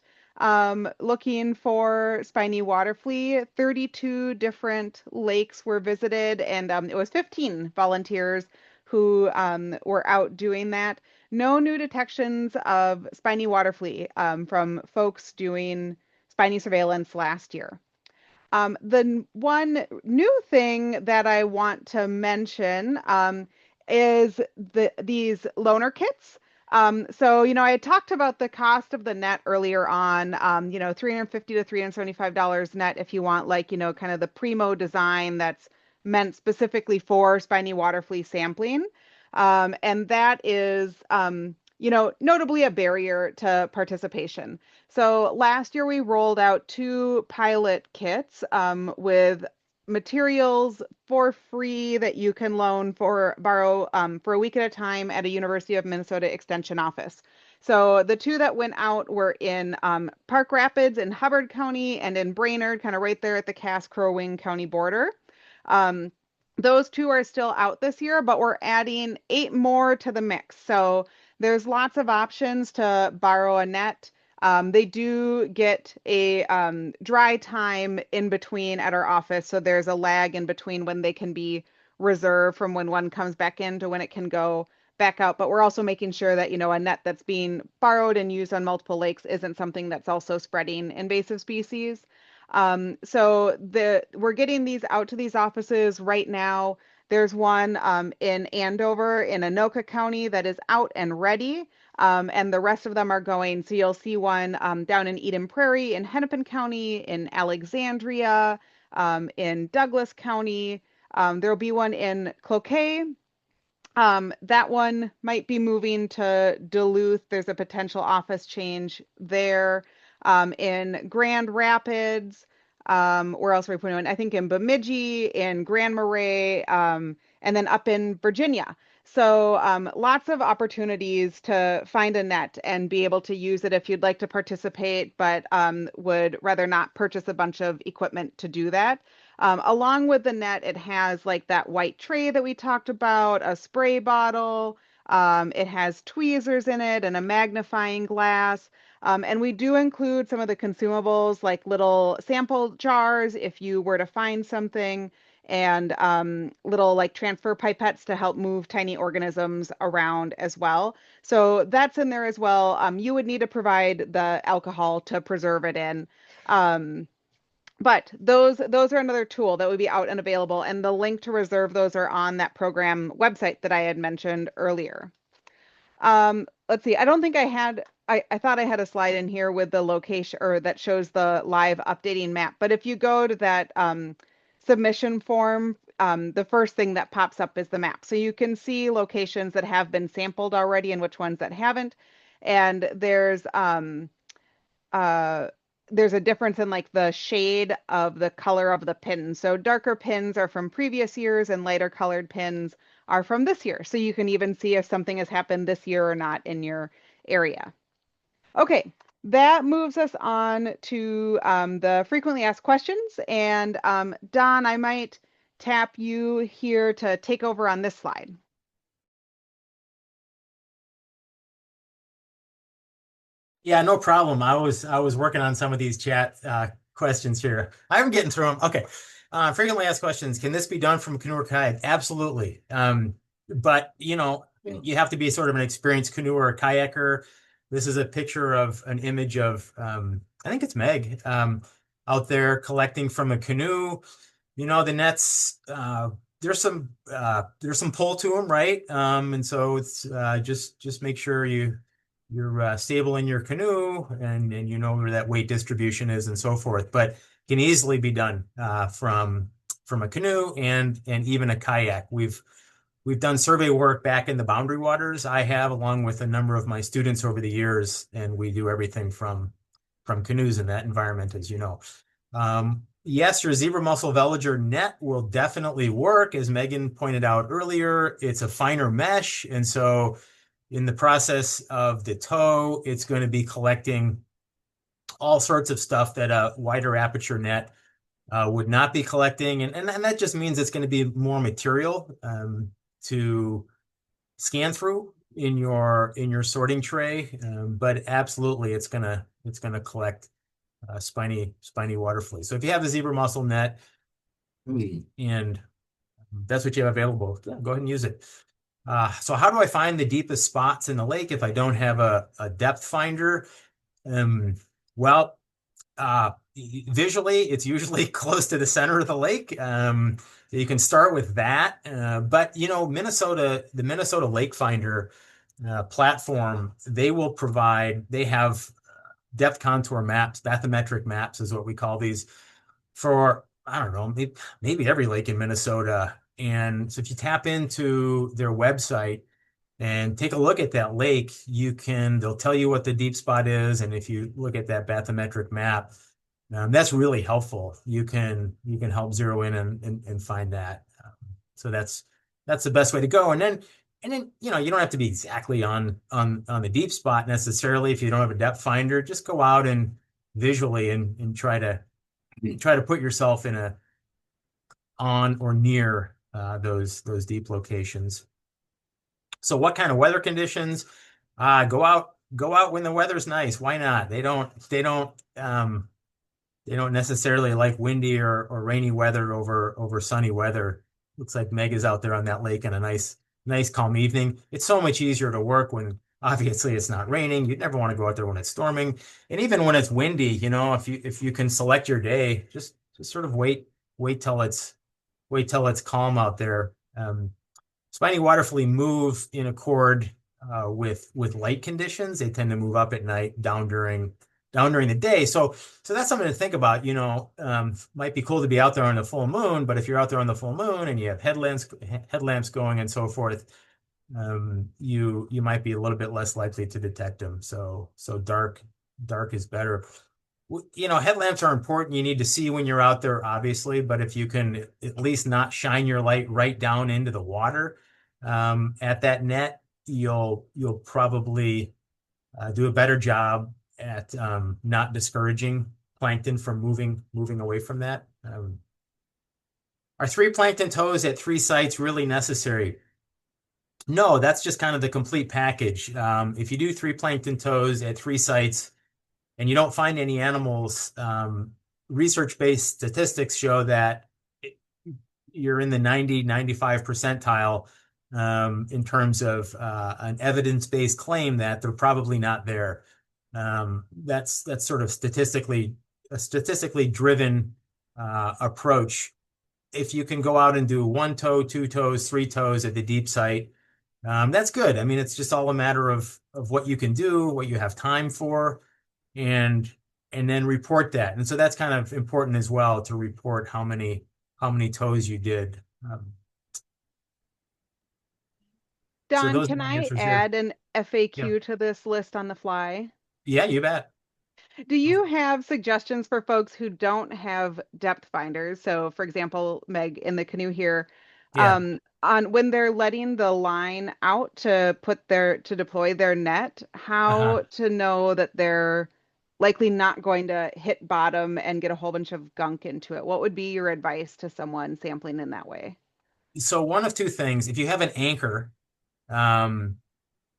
looking for spiny water flea. 32 different lakes were visited, and it was 15 volunteers who were out doing that. No new detections of spiny water flea from folks doing spiny surveillance last year. The one new thing that I want to mention is these loaner kits. So, I had talked about the cost of the net earlier on, $350 to $375 net if you want, kind of the primo design that's meant specifically for spiny water flea sampling. And that is, notably a barrier to participation. So last year we rolled out 2 pilot kits with materials for free that you can borrow for a week at a time at a University of Minnesota Extension office. So the two that went out were in Park Rapids in Hubbard County and in Brainerd, kind of right there at the Cass-Crow Wing County border. Um, those two are still out this year, but we're adding 8 more to the mix. So there's lots of options to borrow a net. They do get a dry time in between at our office, so there's a lag in between when they can be reserved from when one comes back in to when it can go back out. But we're also making sure that, a net that's being borrowed and used on multiple lakes isn't something that's also spreading invasive species. So we're getting these out to these offices right now. There's one in Andover in Anoka County that is out and ready. And the rest of them are going. So you'll see one down in Eden Prairie, in Hennepin County, in Alexandria, in Douglas County. There'll be one in Cloquet. That one might be moving to Duluth. There's a potential office change there. In Grand Rapids, where else are we putting one? I think in Bemidji, in Grand Marais, and then up in Virginia. So lots of opportunities to find a net and be able to use it if you'd like to participate, but would rather not purchase a bunch of equipment to do that. Along with the net, it has like that white tray that we talked about, a spray bottle. It has tweezers in it and a magnifying glass. And we do include some of the consumables like little sample jars if you were to find something, and little like transfer pipettes to help move tiny organisms around as well. So that's in there as well. You would need to provide the alcohol to preserve it in. But those are another tool that would be out and available, and the link to reserve those are on that program website that I had mentioned earlier. Let's see. I don't think I thought I had a slide in here with the location or that shows the live updating map. But if you go to that submission form, the first thing that pops up is the map. So you can see locations that have been sampled already and which ones that haven't. And there's a difference in like the shade of the color of the pins. So darker pins are from previous years and lighter colored pins are from this year. So you can even see if something has happened this year or not in your area. Okay, that moves us on to the frequently asked questions. And Don, I might tap you here to take over on this slide. Yeah, no problem. I was working on some of these chat questions here. I'm getting through them. Okay. Frequently asked questions. Can this be done from canoe or kayak? Absolutely. But you have to be sort of an experienced canoe or kayaker. This is a picture of an image of I think it's Meg out there collecting from a canoe. The nets, there's some pull to them, right? And so it's just make sure you're stable in your canoe and you know where that weight distribution is and so forth, but can easily be done from a canoe and even a kayak. We've done survey work back in the boundary waters. I have, along with a number of my students over the years, and we do everything from canoes in that environment, as you know. Yes, your zebra mussel veliger net will definitely work. As Megan pointed out earlier, it's a finer mesh, and so in the process of the tow, it's going to be collecting all sorts of stuff that a wider aperture net would not be collecting. And that just means it's going to be more material to scan through in your sorting tray. But absolutely, it's gonna collect spiny water fleas. So if you have the zebra mussel net and that's what you have available, go ahead and use it. So how do I find the deepest spots in the lake if I don't have a depth finder? Well, visually, it's usually close to the center of the lake. So you can start with that. But the Minnesota Lake Finder platform, they have depth contour maps, bathymetric maps is what we call these, for, I don't know, maybe every lake in Minnesota. And so if you tap into their website and take a look at that lake, they'll tell you what the deep spot is. And if you look at that bathymetric map, that's really helpful. You can help zero in and find that. So that's the best way to go. And then And then, you don't have to be exactly on the deep spot necessarily. If you don't have a depth finder, just go out and visually and try to put yourself in a on or near those deep locations. So what kind of weather conditions? Go out when the weather's nice. Why not? They don't necessarily like windy or rainy weather over sunny weather. Looks like Meg is out there on that lake in a nice calm evening. It's so much easier to work when obviously it's not raining. You'd never want to go out there when it's storming. And even when it's windy, if you can select your day, just sort of wait till it's calm out there. Spiny waterfallie move in accord with light conditions. They tend to move up at night, down during the day. So that's something to think about. Might be cool to be out there on the full moon, but if you're out there on the full moon and you have headlamps going and so forth, you might be a little bit less likely to detect them. So dark is better. Headlamps are important. You need to see when you're out there, obviously, but if you can at least not shine your light right down into the water at that net, you'll probably do a better job at not discouraging plankton from moving away from that. Are 3 plankton tows at 3 sites really necessary? No, that's just kind of the complete package. If you do 3 plankton tows at 3 sites and you don't find any animals, research-based statistics show that you're in the 95 percentile in terms of an evidence-based claim that they're probably not there. That's sort of a statistically driven approach. If you can go out and do 1 tow, 2 tows, 3 tows at the deep site, that's good. I mean, it's just all a matter of what you can do, what you have time for, and then report that. And so that's kind of important as well, to report how many tows you did. Don, can I add an FAQ to this list on the fly? Yeah, you bet. Do you have suggestions for folks who don't have depth finders? So, for example, Meg in the canoe here, on when they're letting the line out to deploy their net, how to know that they're likely not going to hit bottom and get a whole bunch of gunk into it? What would be your advice to someone sampling in that way? So one of two things. If you have an anchor,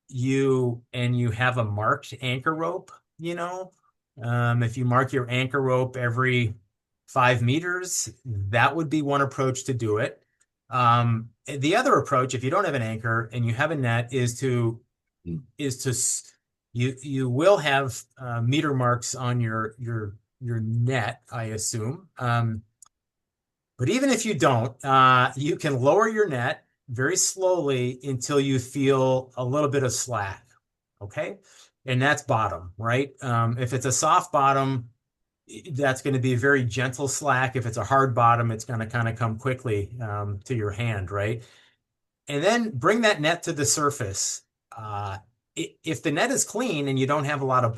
you have a marked anchor rope, if you mark your anchor rope every 5 meters, that would be one approach to do it. The other approach, if you don't have an anchor and you have a net, is to you will have meter marks on your net, I assume. But even if you don't, you can lower your net very slowly until you feel a little bit of slack. Okay. And that's bottom, right? If it's a soft bottom, that's going to be a very gentle slack. If it's a hard bottom, it's going to kind of come quickly to your hand, right? And then bring that net to the surface. If the net is clean and you don't have a lot of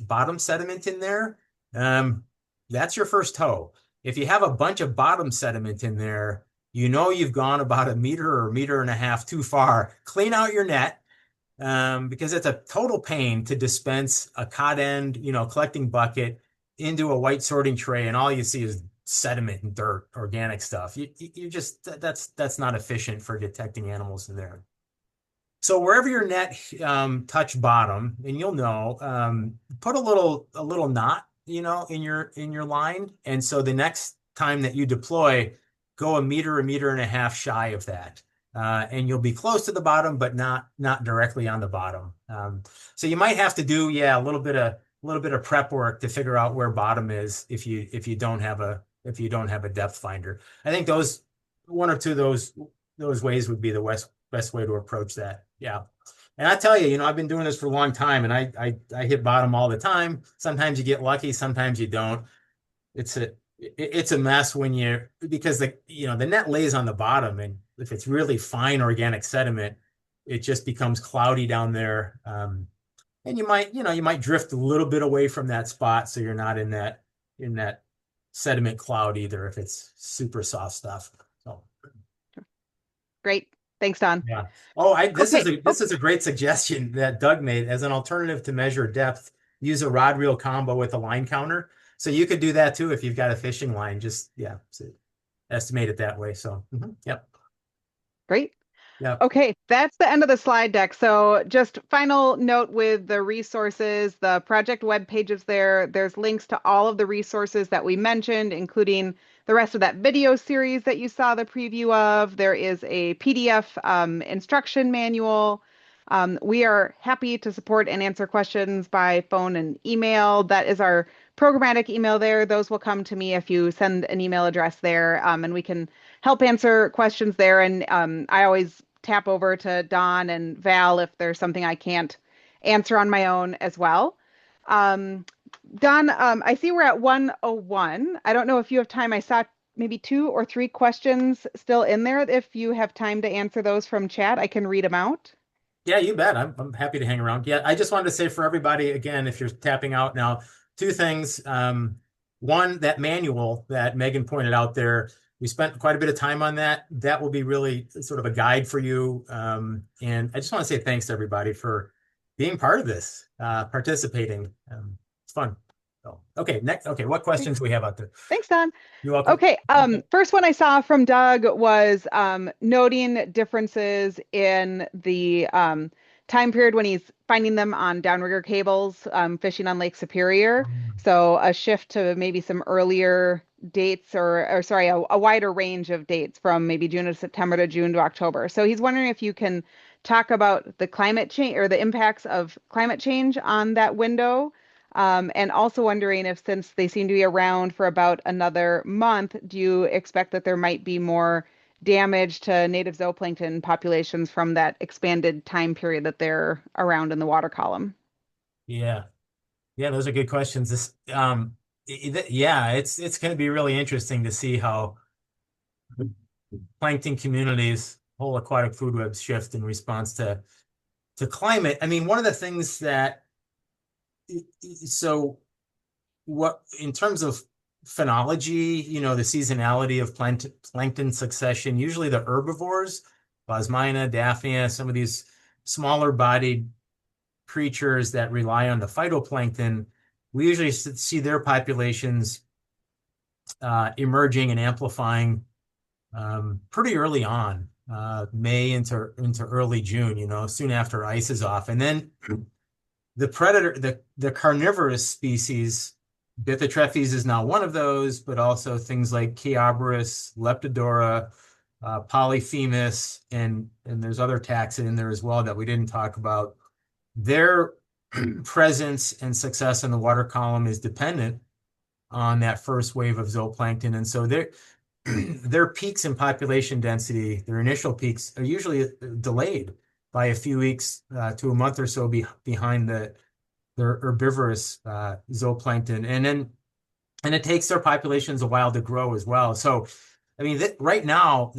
bottom sediment in there, that's your first tow. If you have a bunch of bottom sediment in there, you've gone about 1 meter or 1.5 meters too far. Clean out your net, because it's a total pain to dispense a cod end, collecting bucket into a white sorting tray, and all you see is sediment and dirt, organic stuff. You just that's not efficient for detecting animals in there. So wherever your net touch bottom, and you'll know, put a little knot, in your line, and so the next time that you deploy, go 1 meter, 1.5 meters shy of that. And you'll be close to the bottom, but not directly on the bottom. So you might have to do, a little bit of prep work to figure out where bottom is if you don't have a depth finder. I think those 1 or 2 of those ways would be the best way to approach that. Yeah. And I tell you, I've been doing this for a long time, and I hit bottom all the time. Sometimes you get lucky, sometimes you don't. It's a mess because the net lays on the bottom, and if it's really fine organic sediment, it just becomes cloudy down there. And you might drift a little bit away from that spot, so you're not in that sediment cloud either if it's super soft stuff. So great. Thanks, Don. Yeah. Oh, this Okay. is a great suggestion that Doug made as an alternative to measure depth. Use a rod reel combo with a line counter. So you could do that too if you've got a fishing line. Just so estimate it that way. So yep. Great. Yep. Okay, that's the end of the slide deck. So just final note with the resources, the project web pages there. There's links to all of the resources that we mentioned, including the rest of that video series that you saw the preview of. There is a PDF instruction manual. We are happy to support and answer questions by phone and email. That is our programmatic email there. Those will come to me if you send an email address there, and we can help answer questions there. And I always tap over to Don and Val if there's something I can't answer on my own as well. Don, I see we're at 101. I don't know if you have time. I saw maybe 2 or 3 questions still in there. If you have time to answer those from chat, I can read them out. Yeah, you bet. I'm happy to hang around. Yeah, I just wanted to say for everybody, again, if you're tapping out now, 2 things. One, that manual that Megan pointed out there, we spent quite a bit of time on that. That will be really sort of a guide for you. And I just want to say thanks to everybody for being part of this, participating. It's fun. So, okay, next. Okay, what questions do we have out there? Thanks, Don. You're welcome. Okay, first one I saw from Doug was noting differences in the time period when he's finding them on downrigger cables, fishing on Lake Superior. So a shift to maybe some earlier dates or sorry, a wider range of dates from maybe June to September to June to October. So he's wondering if you can talk about the climate change or the impacts of climate change on that window. And also wondering if, since they seem to be around for about another month, do you expect that there might be more damage to native zooplankton populations from that expanded time period that they're around in the water column? Yeah. Yeah, those are good questions. It's going to be really interesting to see how plankton communities, whole aquatic food webs shift in response to climate. I mean, one of the things that so what in terms of phenology, the seasonality of plankton succession, usually the herbivores, Bosmina, Daphnia, some of these smaller bodied creatures that rely on the phytoplankton, we usually see their populations emerging and amplifying pretty early on, May into early June, soon after ice is off. And then the predator, the carnivorous species, Bythotrephes is now one of those, but also things like Chiabrus, Leptodora, Polyphemus, and there's other taxa in there as well that we didn't talk about. Their presence and success in the water column is dependent on that first wave of zooplankton. And so their peaks in population density, their initial peaks, are usually delayed by a few weeks to a month or so behind their herbivorous zooplankton. And it takes their populations a while to grow as well. So, I mean, right now,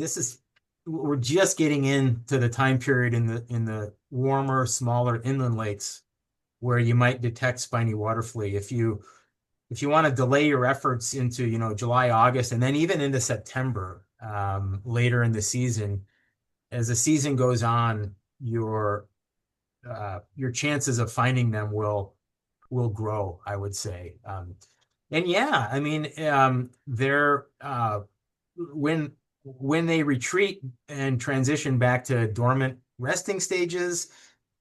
we're just getting into the time period in the warmer, smaller inland lakes where you might detect spiny water flea. If you want to delay your efforts into July, August, and then even into September, later in the season, as the season goes on, your chances of finding them will grow, I would say. And yeah, I mean, they're when they retreat and transition back to dormant resting stages,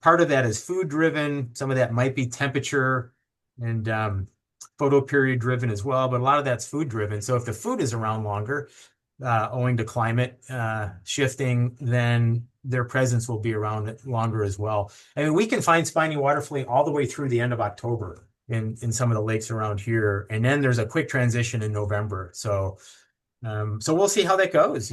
part of that is food driven. Some of that might be temperature and photoperiod driven as well, but a lot of that's food driven. So if the food is around longer, owing to climate shifting, then their presence will be around longer as well. I mean, we can find spiny water flea all the way through the end of October in some of the lakes around here, and then there's a quick transition in November. So we'll see how that goes.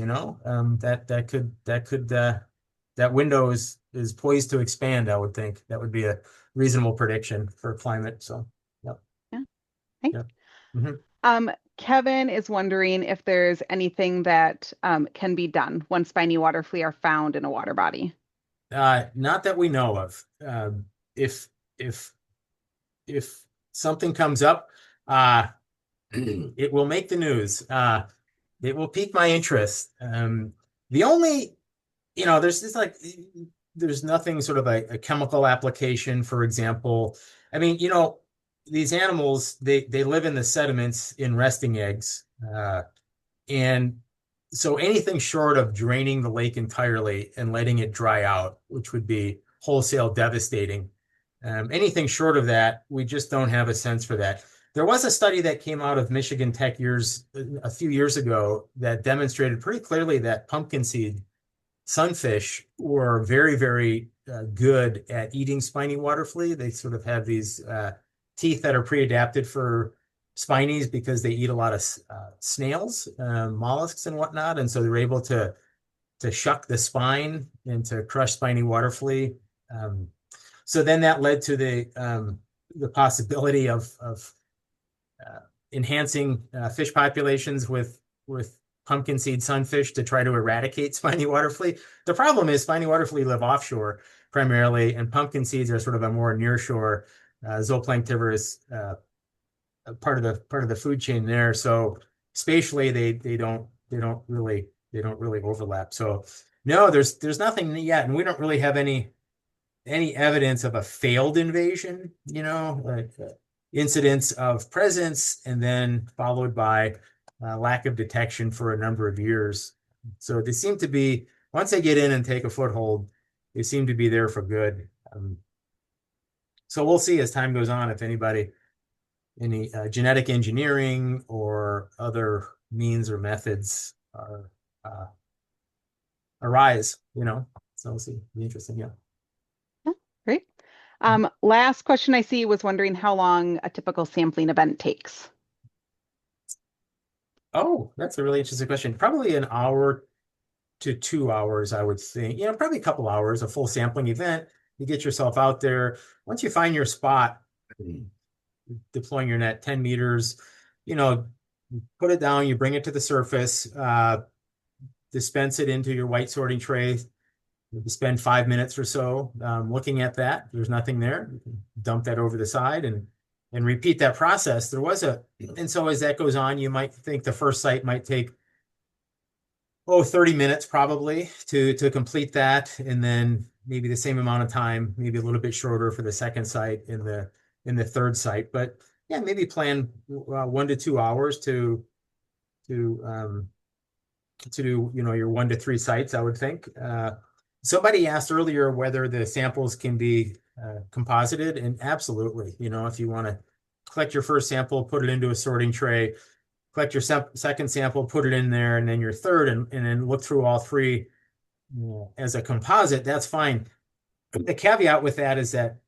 That window is poised to expand. I would think that would be a reasonable prediction for climate. So, yep. Yeah. Thanks. Yep. Mm-hmm. Kevin is wondering if there's anything that can be done when spiny water flea are found in a water body. Not that we know of. If something comes up, it will make the news. It will pique my interest. The only there's just like there's nothing sort of a chemical application, for example. I mean, these animals they live in the sediments in resting eggs, and so anything short of draining the lake entirely and letting it dry out, which would be wholesale devastating, anything short of that, we just don't have a sense for that. There was a study that came out of Michigan Tech a few years ago that demonstrated pretty clearly that pumpkin seed sunfish were very, very good at eating spiny water flea. They sort of have these teeth that are pre-adapted for spinies because they eat a lot of snails, mollusks, and whatnot, and so they're able to shuck the spine and to crush spiny water flea. So then that led to the possibility of enhancing fish populations with pumpkin seed sunfish to try to eradicate spiny water flea. The problem is spiny water flea live offshore primarily, and pumpkin seeds are sort of a more nearshore zooplanktivorous part of the food chain there. So spatially, they don't really overlap. So no, there's nothing yet, and we don't really have any evidence of a failed invasion. Like incidents of presence and then followed by lack of detection for a number of years. So they seem to be, once they get in and take a foothold, they seem to be there for good. So we'll see as time goes on if any genetic engineering or other means or methods arise, So we'll see. It'll be interesting, yeah. Great. Last question I see was wondering how long a typical sampling event takes. Oh, that's a really interesting question. Probably an hour to 2 hours, I would think. Probably a couple hours, a full sampling event. You get yourself out there. Once you find your spot, deploying your net 10 meters, put it down, you bring it to the surface, dispense it into your white sorting tray. You spend 5 minutes or so looking at that. There's nothing there. You can dump that over the side and repeat that process. And so as that goes on, you might think the first site might take 30 minutes probably to complete that, and then maybe the same amount of time, maybe a little bit shorter for the second site in the third site. But yeah, maybe plan 1 to 2 hours to do your 1 to 3 sites, I would think. Somebody asked earlier whether the samples can be composited, and absolutely. If you want to collect your first sample, put it into a sorting tray, collect your second sample, put it in there, and then your third, and then look through all three as a composite, that's fine. The caveat with that is that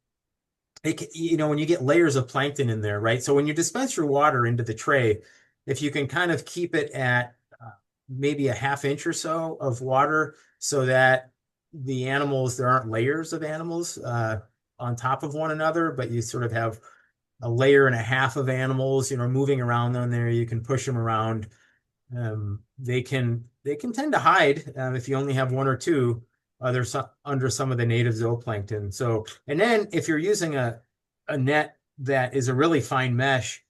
when you get layers of plankton in there, right? So when you dispense your water into the tray, if you can kind of keep it at maybe a ½ inch or so of water so that there aren't layers of animals on top of one another, but you sort of have a layer and a half of animals, moving around on there. You can push them around. They can tend to hide if you only have 1 or 2 under some of the native zooplankton. So, and then if you're using a net that is a really fine mesh,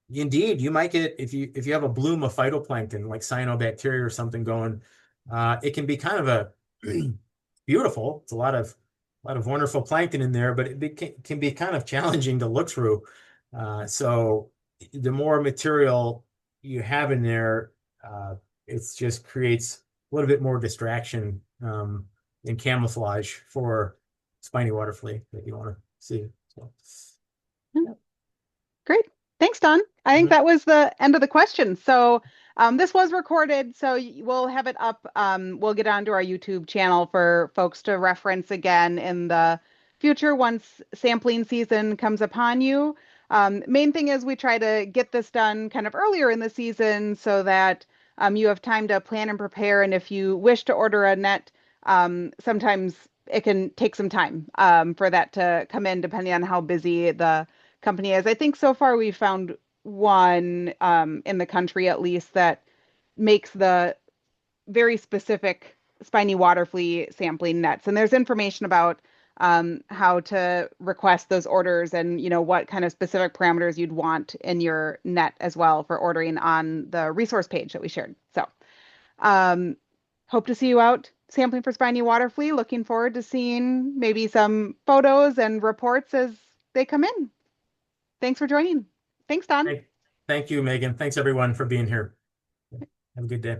indeed, you might get, if you have a bloom of phytoplankton like cyanobacteria or something going, it can be kind of a beautiful. It's a lot of wonderful plankton in there, but it can be kind of challenging to look through. So the more material you have in there, it just creates a little bit more distraction and camouflage for spiny water flea that you want to see. So, yeah. Great. Thanks, Don. I think that was the end of the question. So this was recorded, so we'll have it up. We'll get onto our YouTube channel for folks to reference again in the future once sampling season comes upon you. Main thing is we try to get this done kind of earlier in the season so that you have time to plan and prepare. And if you wish to order a net, sometimes it can take some time for that to come in, depending on how busy the company is. I think so far we've found one in the country at least that makes the very specific spiny water flea sampling nets. And there's information about how to request those orders and what kind of specific parameters you'd want in your net as well for ordering on the resource page that we shared. So hope to see you out sampling for spiny water flea. Looking forward to seeing maybe some photos and reports as they come in. Thanks for joining. Thanks, Don. Thank you, Megan. Thanks everyone for being here. Have a good day.